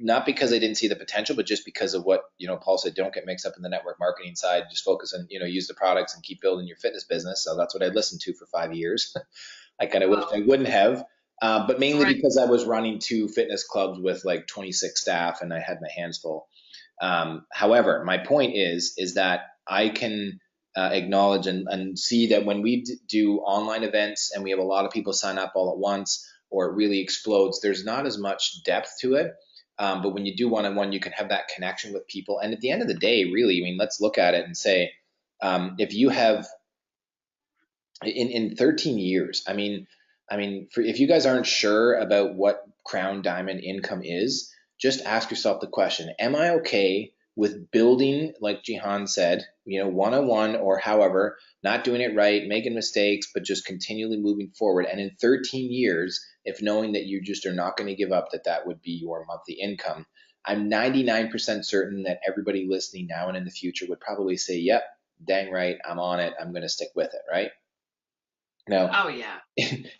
not because I didn't see the potential, but just because of what, Paul said, don't get mixed up in the network marketing side, just focus on, use the products and keep building your fitness business. So that's what I listened to for 5 years. I kind of wish I wouldn't have, but mainly because I was running 2 fitness clubs with like 26 staff and I had my hands full. However, my point is that I can acknowledge and see that when we do online events and we have a lot of people sign up all at once, or it really explodes, there's not as much depth to it. But when you do one-on-one, you can have that connection with people. And at the end of the day, really, I mean, let's look at it and say, if you have in 13 years, if you guys aren't sure about what Crown Diamond income is, just ask yourself the question, am I okay with building, like Jihan said, one-on-one or however, not doing it right, making mistakes, but just continually moving forward. And in 13 years, if knowing that you just are not going to give up, that would be your monthly income, I'm 99% certain that everybody listening now and in the future would probably say, yep, dang right, I'm on it. I'm going to stick with it, right? Now,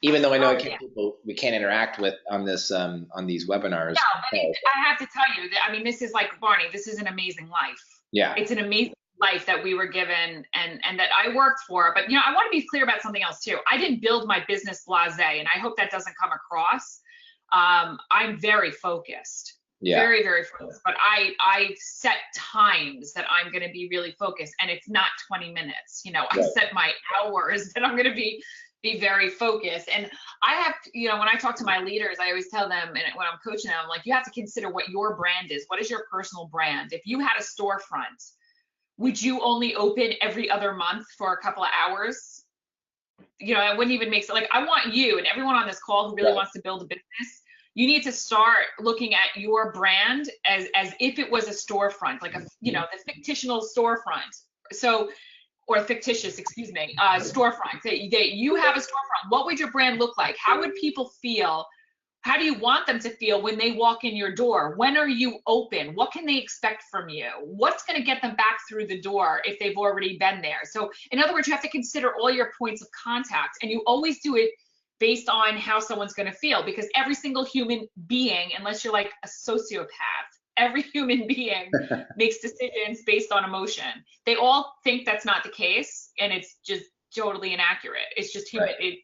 even though I know people we can't interact with on this on these webinars. No, but I have to tell you that this is like Barney. This is an amazing life. Yeah, it's an amazing life that we were given and that I worked for. But I want to be clear about something else too. I didn't build my business blasé, and I hope that doesn't come across. I'm very focused. Yeah. Very, very focused. But I set times that I'm going to be really focused, and it's not 20 minutes. I set my hours that I'm going to be very focused. And I have, when I talk to my leaders, I always tell them, and when I'm coaching them, I'm like, you have to consider what your brand is. What is your personal brand? If you had a storefront, would you only open every other month for a couple of hours? I wouldn't even make sense. Like, I want you and everyone on this call who really wants to build a business, you need to start looking at your brand as if it was a storefront, like the fictional storefront. So, or fictitious, storefront. That you have a storefront. What would your brand look like? How would people feel? How do you want them to feel when they walk in your door? When are you open? What can they expect from you? What's going to get them back through the door if they've already been there? So, in other words, you have to consider all your points of contact, and you always do it based on how someone's going to feel, because every single human being, unless you're like a sociopath, every human being makes decisions based on emotion. They all think that's not the case, and it's just totally inaccurate. It's just human. Right.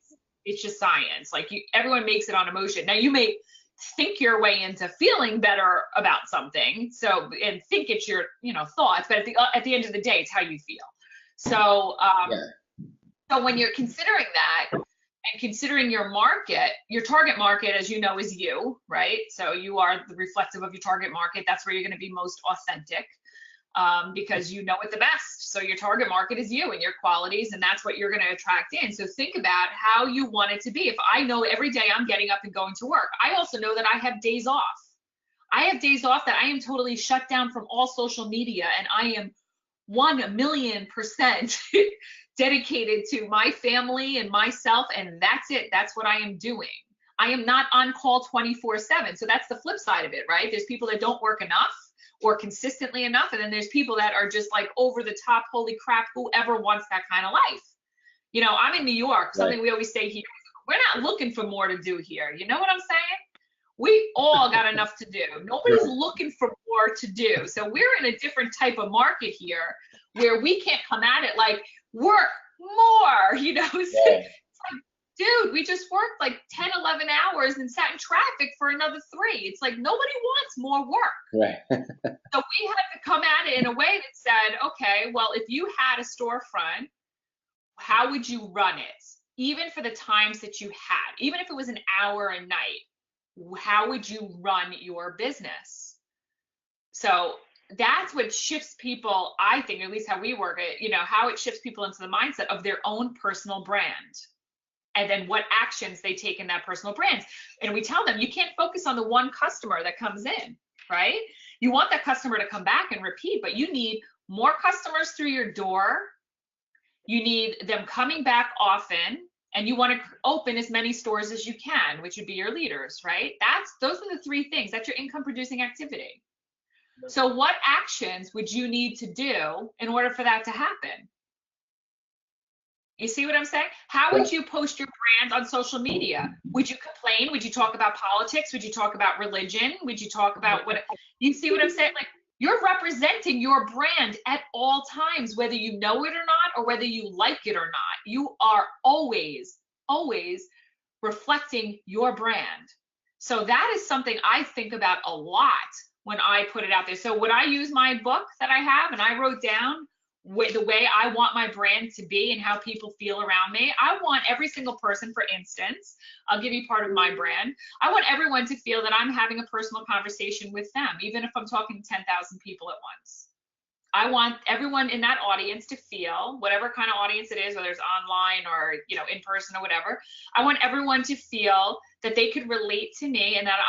It's just science. Like, everyone makes it on emotion. Now, you may think your way into feeling better about something, and think it's your thoughts, but at the end of the day, it's how you feel. So so when you're considering that, and considering your market, your target market, as you know, is you, right? So you are the reflective of your target market. That's where you're going to be most authentic, because you know it the best. So your target market is you and your qualities, and that's what you're going to attract in. So think about how you want it to be. If I know every day I'm getting up and going to work, I also know that I have days off. I have days off that I am totally shut down from all social media, and I am 1,000,000% dedicated to my family and myself, and that's it. That's what I am doing. I am not on call 24/7. So that's the flip side of it, right? There's people that don't work enough or consistently enough, and then there's people that are just like over the top, holy crap, whoever wants that kind of life. You know, I'm in New York, something we always say here, we're not looking for more to do here. You know what I'm saying? We all got enough to do. Nobody's looking for more to do. So we're in a different type of market here where we can't come at it like work more, you know. It's like, dude, we just worked like 10, 11 hours and sat in traffic for another 3. It's like nobody wants more work. Right. So we had to come at it in a way that said, okay, well, if you had a storefront, how would you run it? Even for the times that you had, even if it was an hour a night, how would you run your business? So that's what shifts people, I think, at least how we work it, you know, how it shifts people into the mindset of their own personal brand. And then what actions they take in that personal brand. And we tell them, you can't focus on the one customer that comes in, right? You want that customer to come back and repeat, but you need more customers through your door. You need them coming back often, and you want to open as many stores as you can, which would be your leaders, right? Those are the 3 things. That's your income producing activity. So what actions would you need to do in order for that to happen? You see what I'm saying? How would you post your brand on social media? Would you complain? Would you talk about politics? Would you talk about religion? Would you talk about what? You see what I'm saying? Like, you're representing your brand at all times, whether you know it or not, or whether you like it or not. You are always, always reflecting your brand. So that is something I think about a lot when I put it out there. So would I use my book that I have and I wrote down the way I want my brand to be and how people feel around me? I want every single person, for instance, I'll give you part of my brand. I want everyone to feel that I'm having a personal conversation with them, even if I'm talking to 10,000 people at once. I want everyone in that audience to feel, whatever kind of audience it is, whether it's online or, you know, in person or whatever, I want everyone to feel that they could relate to me and that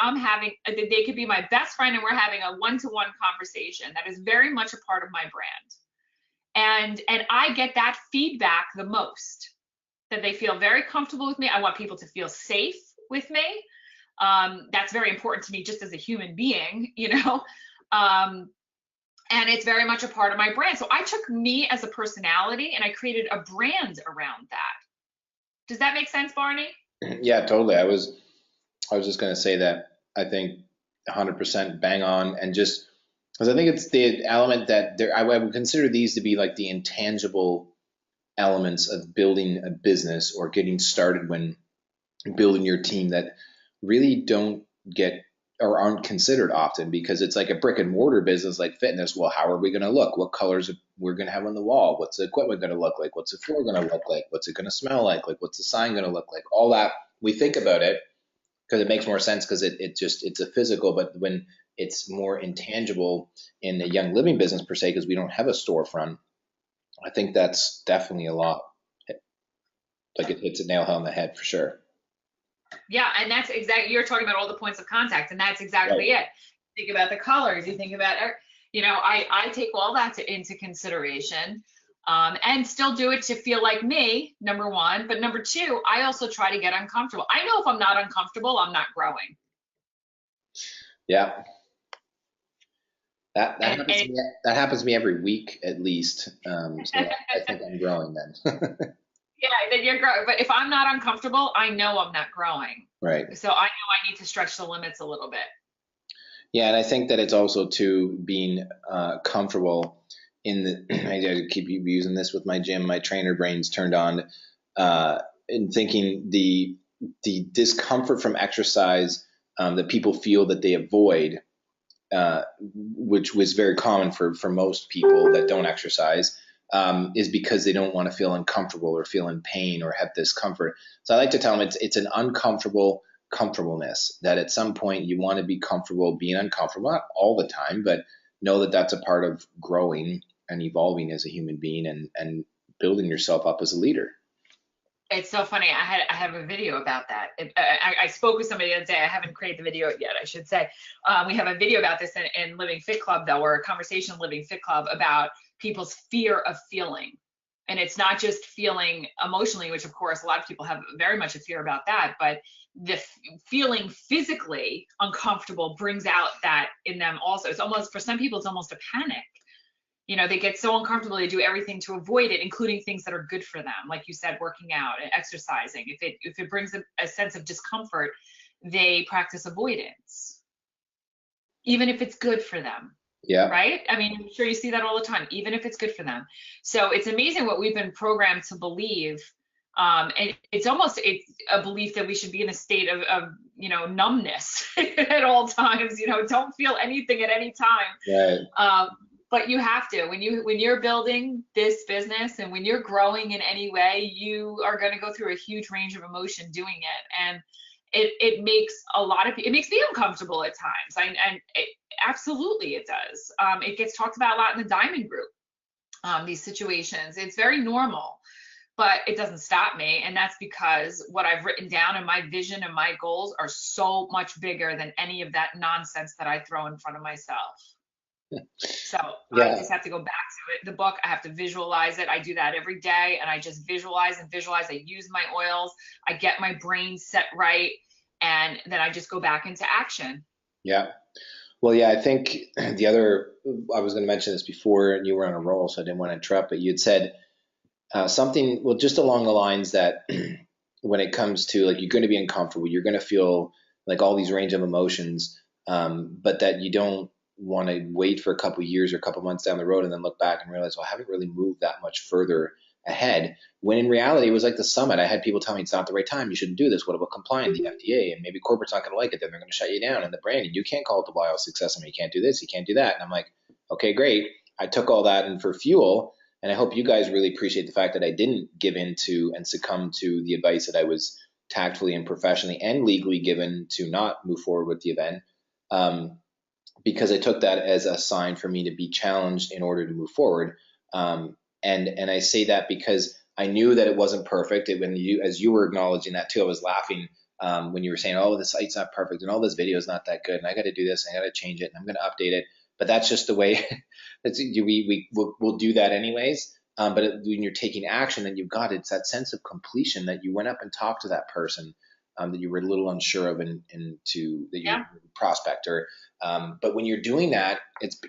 that they could be my best friend and we're having a one-to-one conversation. That is very much a part of my brand. And I get that feedback the most, that they feel very comfortable with me. I want people to feel safe with me. That's very important to me just as a human being, you know. And it's very much a part of my brand. So I took me as a personality and I created a brand around that. Does that make sense, Barney? Yeah, totally. I was just going to say that I think 100% bang on, and just because I think it's the element that I would consider these to be like the intangible elements of building a business or getting started when building your team that really don't get or aren't considered often, because it's like a brick and mortar business like fitness. Well, how are we going to look? What colors we're going to have on the wall? What's the equipment going to look like? What's the floor going to look like? What's it going to smell like? Like, what's the sign going to look like? All that, we think about it because it makes more sense because it's a physical, but when it's more intangible in the Young Living business per se, because we don't have a storefront, I think that's definitely a lot. Like, it hits a nail on the head for sure. Yeah, and that's exactly, you're talking about all the points of contact, and that's exactly it. Think about the colors, you think about, you know, I take all that into consideration, and still do it to feel like me, number one. But number two, I also try to get uncomfortable. I know if I'm not uncomfortable, I'm not growing. Yeah. That happens to me every week at least. So I think I'm growing then. Yeah, then you're growing. But if I'm not uncomfortable, I know I'm not growing. Right. So I know I need to stretch the limits a little bit. Yeah, and I think that it's also too being comfortable in the. I keep using this with my gym. My trainer brain's turned on, in thinking the discomfort from exercise that people feel that they avoid, which was very common for most people that don't exercise. Is because they don't want to feel uncomfortable or feel in pain or have discomfort. So I like to tell them it's an uncomfortable comfortableness, that at some point you want to be comfortable being uncomfortable, not all the time, but know that that's a part of growing and evolving as a human being and building yourself up as a leader. It's so funny. I have a video about that. I spoke with somebody the other day. I haven't created the video yet, I should say. We have a video about this in Living Fit Club, though, or a conversation in Living Fit Club about people's fear of feeling. And it's not just feeling emotionally, which of course a lot of people have very much a fear about that, but the feeling physically uncomfortable brings out that in them also. It's almost, for some people, it's almost a panic. They get so uncomfortable, they do everything to avoid it, including things that are good for them, like you said, working out and exercising. If it brings a sense of discomfort, they practice avoidance, even if it's good for them. Yeah. Right? I mean, I'm sure you see that all the time, even if it's good for them. So it's amazing what we've been programmed to believe. And it's a belief that we should be in a state of numbness at all times. Don't feel anything at any time. Right. But you have to, when you're building this business and when you're growing in any way, you are going to go through a huge range of emotion doing it. And it makes it makes me uncomfortable at times. Absolutely it does. It gets talked about a lot in the Diamond Group, these situations. It's very normal, but it doesn't stop me. And that's because what I've written down and my vision and my goals are so much bigger than any of that nonsense that I throw in front of myself. So Yeah. I just have to go back to it. The book, I have to visualize it. I do that every day, and I just visualize and visualize. I use my oils. I get my brain set right, and then I just go back into action. Yeah. Well, yeah, I think I was going to mention this before and you were on a roll, so I didn't want to interrupt, but you had said something, well, just along the lines that when it comes to like, you're going to be uncomfortable, you're going to feel like all these range of emotions, but that you don't want to wait for a couple of years or a couple of months down the road and then look back and realize, well, I haven't really moved that much further ahead. When in reality, it was like the summit. I had people tell me it's not the right time. You shouldn't do this. What about compliance, the FDA? And maybe corporate's not going to like it. Then they're going to shut you down. And the branding, you can't call it the YL success. I mean, you can't do this. You can't do that. And I'm like, okay, great. I took all that and for fuel. And I hope you guys really appreciate the fact that I didn't give in to and succumb to the advice that I was tactfully and professionally and legally given to not move forward with the event. Because I took that as a sign for me to be challenged in order to move forward. And I say that because I knew that it wasn't perfect. As you were acknowledging that too, I was laughing when you were saying, "Oh, the site's not perfect, and all this video is not that good, and I got to do this, and I got to change it, and I'm going to update it." But that's just the way. We'll do that anyways. When you're taking action, and you've got it's that sense of completion that you went up and talked to that person that you were a little unsure of, and that you prospect or. But when you're doing that,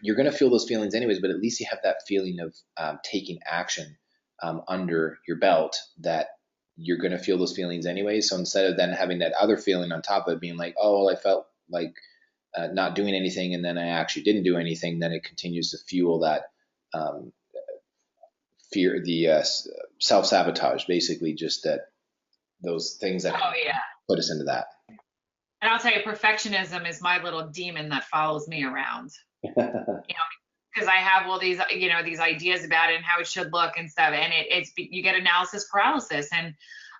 you're going to feel those feelings anyways, but at least you have that feeling of taking action under your belt that you're going to feel those feelings anyways. So instead of then having that other feeling on top of it being like, oh, well, I felt like not doing anything and then I actually didn't do anything, then it continues to fuel that fear, the self-sabotage, basically just those things that put us into that. And I'll tell you, perfectionism is my little demon that follows me around. Because I have all these, these ideas about it and how it should look and stuff, and you get analysis paralysis, and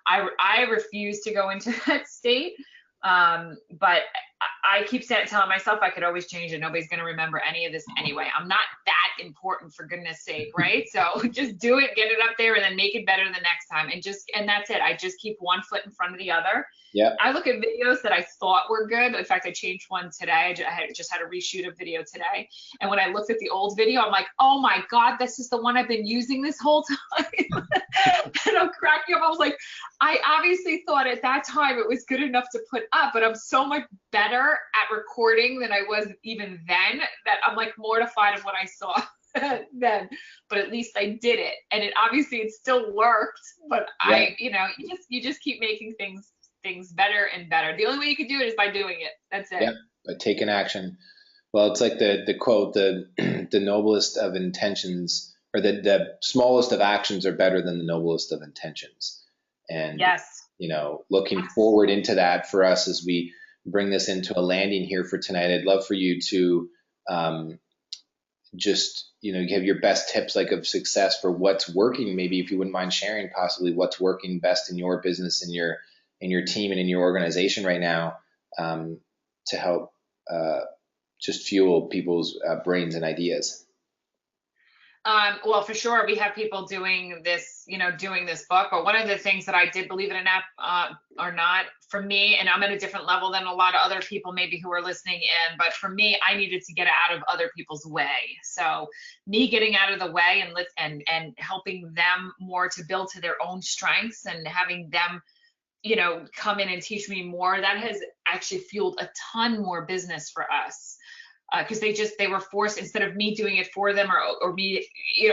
I refuse to go into that state. But I keep telling myself I could always change it. Nobody's going to remember any of this anyway. I'm not that important, for goodness sake, right? So just do it, get it up there, and then make it better the next time. And that's it. I just keep one foot in front of the other. Yeah. I look at videos that I thought were good. In fact, I changed one today. I just had a reshoot of video today. And when I looked at the old video, I'm like, oh my God, this is the one I've been using this whole time. And I'm cracking up. I was like, I obviously thought at that time it was good enough to put up, but I'm so much better at recording than I was even then that I'm like mortified of what I saw then. But at least I did it. And it still worked, but you just keep making things better and better. The only way you can do it is by doing it. That's it. Yeah, by taking action. Well, it's like the quote, the noblest of intentions, or the smallest of actions are better than the noblest of intentions. And yes, looking forward into that for us as we bring this into a landing here for tonight, I'd love for you to just give your best tips of success for what's working. Maybe if you wouldn't mind sharing possibly what's working best in your business, in your team and in your organization right now, to help just fuel people's brains and ideas. Well, for sure, we have people doing this, doing this book. But one of the things that I did, believe it or not, for me, and I'm at a different level than a lot of other people maybe who are listening in, but for me, I needed to get out of other people's way. So me getting out of the way and helping them more to build to their own strengths and having them, come in and teach me more, that has actually fueled a ton more business for us. Because they were forced, instead of me doing it for them or me,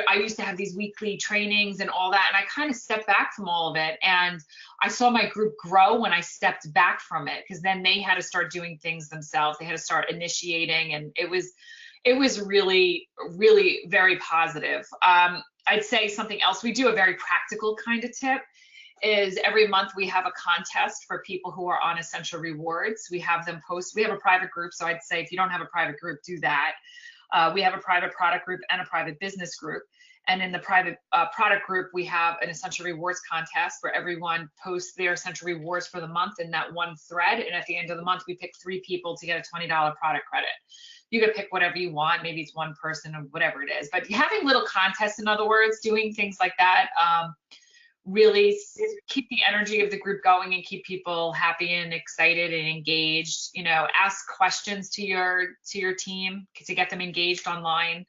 I used to have these weekly trainings and all that, and I kind of stepped back from all of it, and I saw my group grow when I stepped back from it, because then they had to start doing things themselves. They had to start initiating, and it was really, really very positive. I'd say something else, we do a very practical kind of tip, is every month we have a contest for people who are on Essential Rewards. We have them post, we have a private group, so I'd say if you don't have a private group, do that. We have a private product group and a private business group. And in the private product group, we have an Essential Rewards contest where everyone posts their Essential Rewards for the month in that one thread. And at the end of the month, we pick 3 people to get a $20 product credit. You can pick whatever you want. Maybe it's one person or whatever it is. But having little contests, in other words, doing things like that, really keep the energy of the group going and keep people happy and excited and engaged. Ask questions to your team to get them engaged online.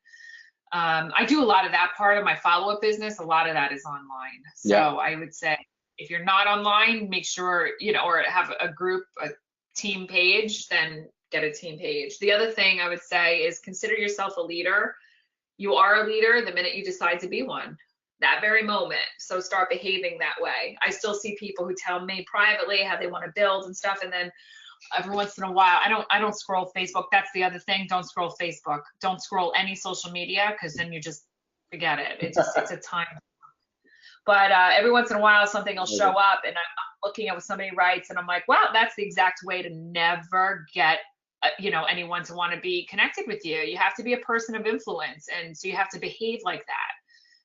I do a lot of that part of my follow-up business. A lot of that is online. So yeah. I would say if you're not online, make sure, or have a group, a team page, then get a team page. The other thing I would say is consider yourself a leader. You are a leader the minute you decide to be one. That very moment. So start behaving that way. I still see people who tell me privately how they want to build and stuff, and then every once in a while, I don't scroll Facebook. That's the other thing. Don't scroll Facebook. Don't scroll any social media, because then you just forget it. It's a time. But every once in a while, something will show up, and I'm looking at what somebody writes, and I'm like, wow, that's the exact way to never get anyone to want to be connected with you. You have to be a person of influence, and so you have to behave like that.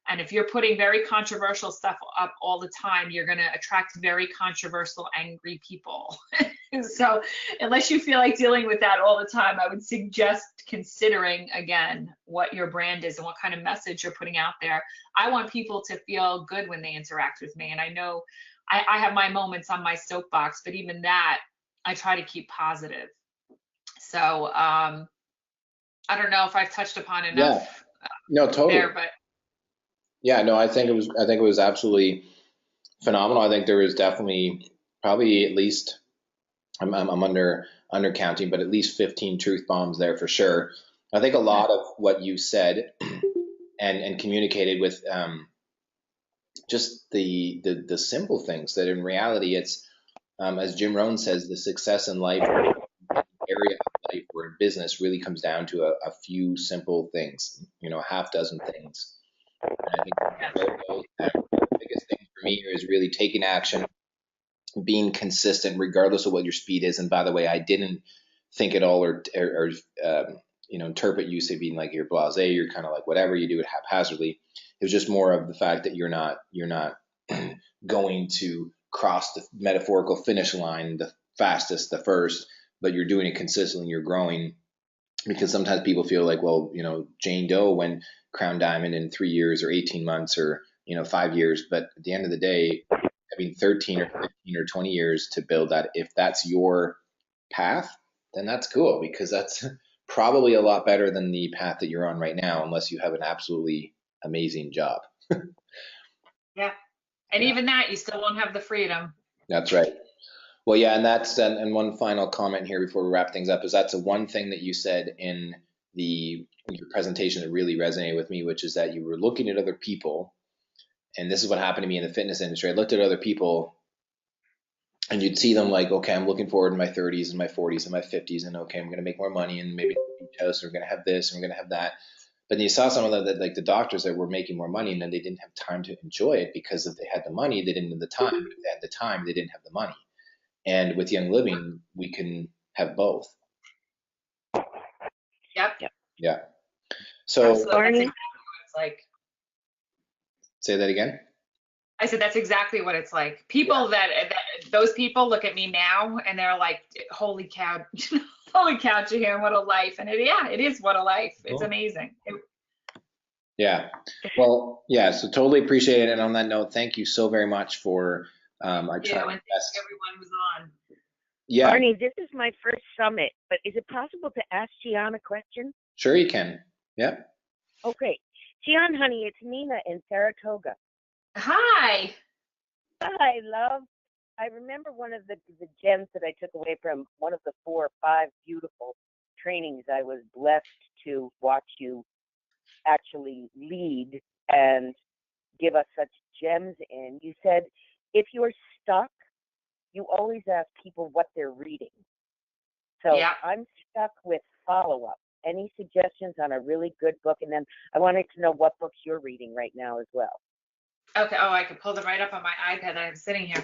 And if you're putting very controversial stuff up all the time, you're going to attract very controversial, angry people. So unless you feel like dealing with that all the time, I would suggest considering, again, what your brand is and what kind of message you're putting out there. I want people to feel good when they interact with me. And I know I have my moments on my soapbox, but even that, I try to keep positive. So I don't know if I've touched upon enough. Yeah. No, totally. There, but yeah, no, I think it was absolutely phenomenal. I think there was definitely probably at least I'm under counting, but at least 15 truth bombs there for sure. I think a lot of what you said and communicated with just the simple things that in reality it's as Jim Rohn says, the success in life area of life or in business really comes down to a few simple things, a half dozen things. And I think the biggest thing for me here is really taking action, being consistent, regardless of what your speed is. And by the way, I didn't think at all or interpret you say being like you're blasé, you're kind of like whatever, you do it haphazardly. It was just more of the fact that you're not going to cross the metaphorical finish line the fastest, the first, but you're doing it consistently, you're growing. Because sometimes people feel like, well, Jane Doe went Crown Diamond in 3 years or 18 months or 5 years, but at the end of the day, having 13 or 15 or 20 years to build that, if that's your path, then that's cool, because that's probably a lot better than the path that you're on right now, unless you have an absolutely amazing job. Yeah, and even that, you still won't have the freedom. That's right. Well, yeah, and one final comment here before we wrap things up is that's the one thing that you said in your presentation that really resonated with me, which is that you were looking at other people, and this is what happened to me in the fitness industry. I looked at other people, and you'd see them like, okay, I'm looking forward in my 30s and my 40s and my 50s, and okay, I'm going to make more money, and maybe beach house, and we're going to have this, and we're going to have that. But then you saw some of the like the doctors that were making more money, and then they didn't have time to enjoy it because if they had the money, they didn't have the time. But if they had the time, they didn't have the money. And with Young Living, we can have both. Yep. Yeah. So Barney, that's exactly what it's like. Say that again. I said that's exactly what it's like. People that those people look at me now and they're like, "Holy cow, holy cow, Jihan, what a life!" And it is what a life. Cool. It's amazing. Yeah. Well, yeah. So totally appreciate it. And on that note, thank you so very much for I You, try my and thank best. you everyone who's on. Yeah, Barney, this is my first summit, but is it possible to ask Jihan a question? sure you can. Yeah. Okay. Jihan, honey, it's Nina in Saratoga. Hi. Hi, love. I remember one of the gems that I took away from one of the 4 or 5 beautiful trainings I was blessed to watch you actually lead and give us such gems in. You said if you're stuck, you always ask people what they're reading. So Yeah. I'm stuck with follow up. Any suggestions on a really good book? And then I wanted to know what books you're reading right now as well. Okay. Oh, I could pull them right up on my iPad that I'm sitting here.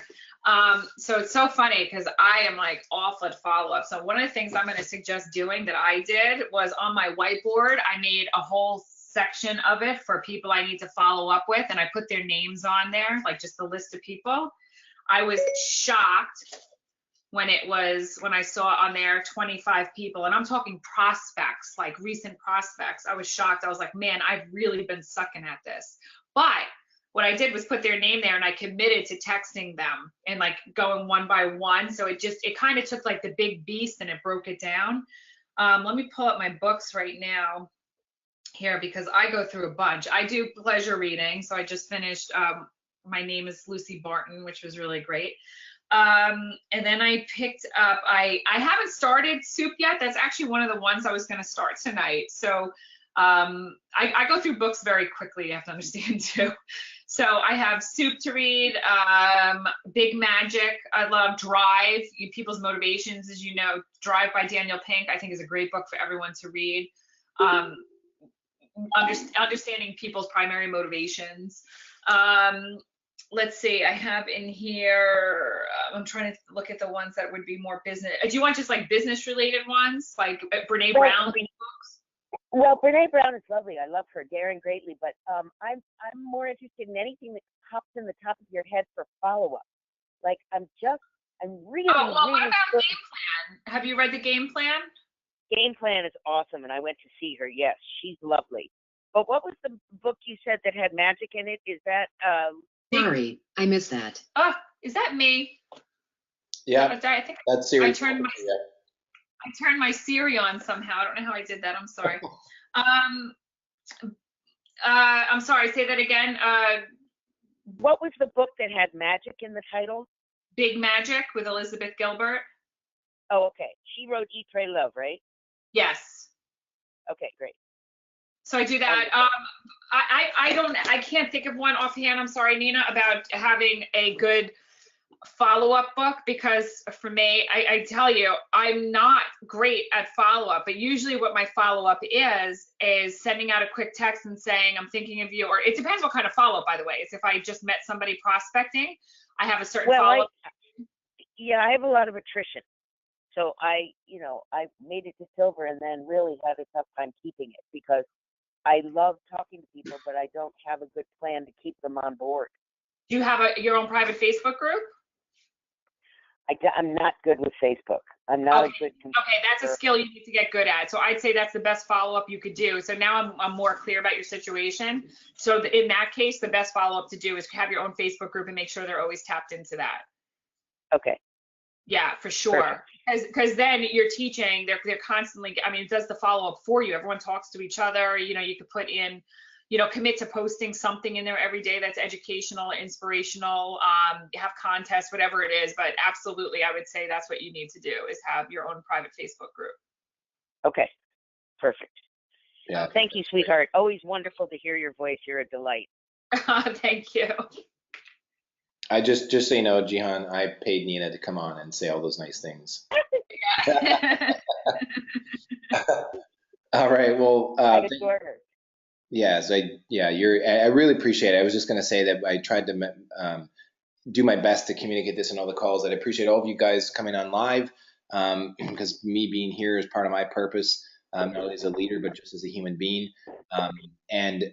So it's so funny because I am like awful at follow up. So one of the things I'm going to suggest doing that I did was on my whiteboard, I made a whole section of it for people I need to follow up with, and I put their names on there, like just the list of people. I was shocked when I saw on there 25 people, and I'm talking prospects, like recent prospects. I was shocked. I was like, man, I've really been sucking at this. But what I did was put their name there, and I committed to texting them and like going one by one. So it kind of took like the big beast and it broke it down. Let me pull up my books right now here because I go through a bunch. I do pleasure reading. So I just finished My Name is Lucy Barton, which was really great. And then I picked up, I haven't started Soup yet. That's actually one of the ones I was going to start tonight. So I go through books very quickly, you have to understand too. So I have Soup to read, Big Magic. I love Drive, People's Motivations, as you know. Drive by Daniel Pink, I think is a great book for everyone to read. Understanding people's primary motivations. Let's see, I have in here, I'm trying to look at the ones that would be more business. Do you want just like business related ones, like Brene Brown books? Well, Brene Brown is lovely. I love her, daring greatly. But I'm more interested in anything that pops in the top of your head for follow up. Like I'm really, oh, well, what really about good. Game Plan? Have you read the Game Plan? Game Plan is awesome, and I went to see her. Yes, she's lovely. But what was the book you said that had magic in it? Is that Sorry, I missed that. Oh, is that me? Yeah. I think That's Siri. I turned my Siri on somehow. I don't know how I did that. I'm sorry. I'm sorry. Say that again. What was the book that had magic in the title? Big Magic with Elizabeth Gilbert. Oh, okay. She wrote Eat, Pray, Love, right? Yes. Okay, great. So I do that. I can't think of one offhand. I'm sorry, Nina, about having a good follow-up book because for me, I tell you, I'm not great at follow-up, but usually what my follow-up is sending out a quick text and saying, I'm thinking of you, or it depends what kind of follow-up, by the way. It's if I just met somebody prospecting, I have a certain follow-up. I have a lot of attrition. So I made it to silver and then really had a tough time keeping it because I love talking to people, but I don't have a good plan to keep them on board. Do you have your own private Facebook group? I'm not good with Facebook. I'm not a good computer. Okay, that's a skill you need to get good at. So I'd say that's the best follow-up you could do. So now I'm more clear about your situation. So in that case, the best follow-up to do is have your own Facebook group and make sure they're always tapped into that. Okay. Yeah, for sure. Because then you're teaching, they're constantly, I mean, it does the follow-up for you. Everyone talks to each other. You know, you could put in, commit to posting something in there every day that's educational, inspirational, have contests, whatever it is. But absolutely, I would say that's what you need to do is have your own private Facebook group. Okay, perfect. Yeah. Thank you, sweetheart. Always wonderful to hear your voice. You're a delight. Thank you. I just so you know, Jihan, I paid Nina to come on and say all those nice things. All right. Well, I adore her. Yes, I really appreciate it. I was just going to say that I tried to do my best to communicate this in all the calls. That I appreciate all of you guys coming on live because me being here is part of my purpose, not only as a leader, but just as a human being. And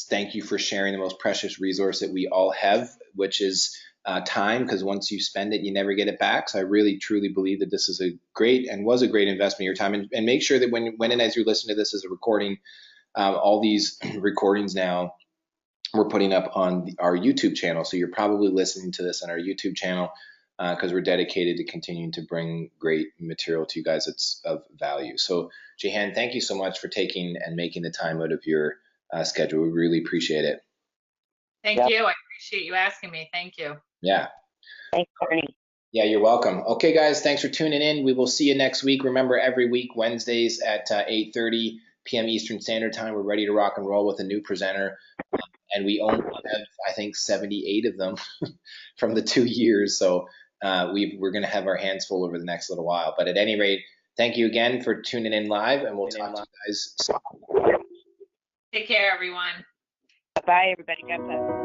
thank you for sharing the most precious resource that we all have, which is time, because once you spend it, you never get it back. So I really, truly believe that this is a great and was a great investment of your time. And make sure that when and as you listen to this as a recording, all these recordings now we're putting up on our YouTube channel. So you're probably listening to this on our YouTube channel because we're dedicated to continuing to bring great material to you guys that's of value. So Jihan, thank you so much for taking and making the time out of your schedule. We really appreciate it. Thank you. I appreciate you asking me. Thank you. Yeah. Thanks, Barney. Yeah, you're welcome. Okay, guys, thanks for tuning in. We will see you next week. Remember, every week, Wednesdays at 8:30 p.m. Eastern Standard Time, we're ready to rock and roll with a new presenter. And we only have, I think, 78 of them from the 2 years. So we're going to have our hands full over the next little while. But at any rate, thank you again for tuning in live, and we'll talk to you guys soon. Take care, everyone. Bye, everybody. God bless.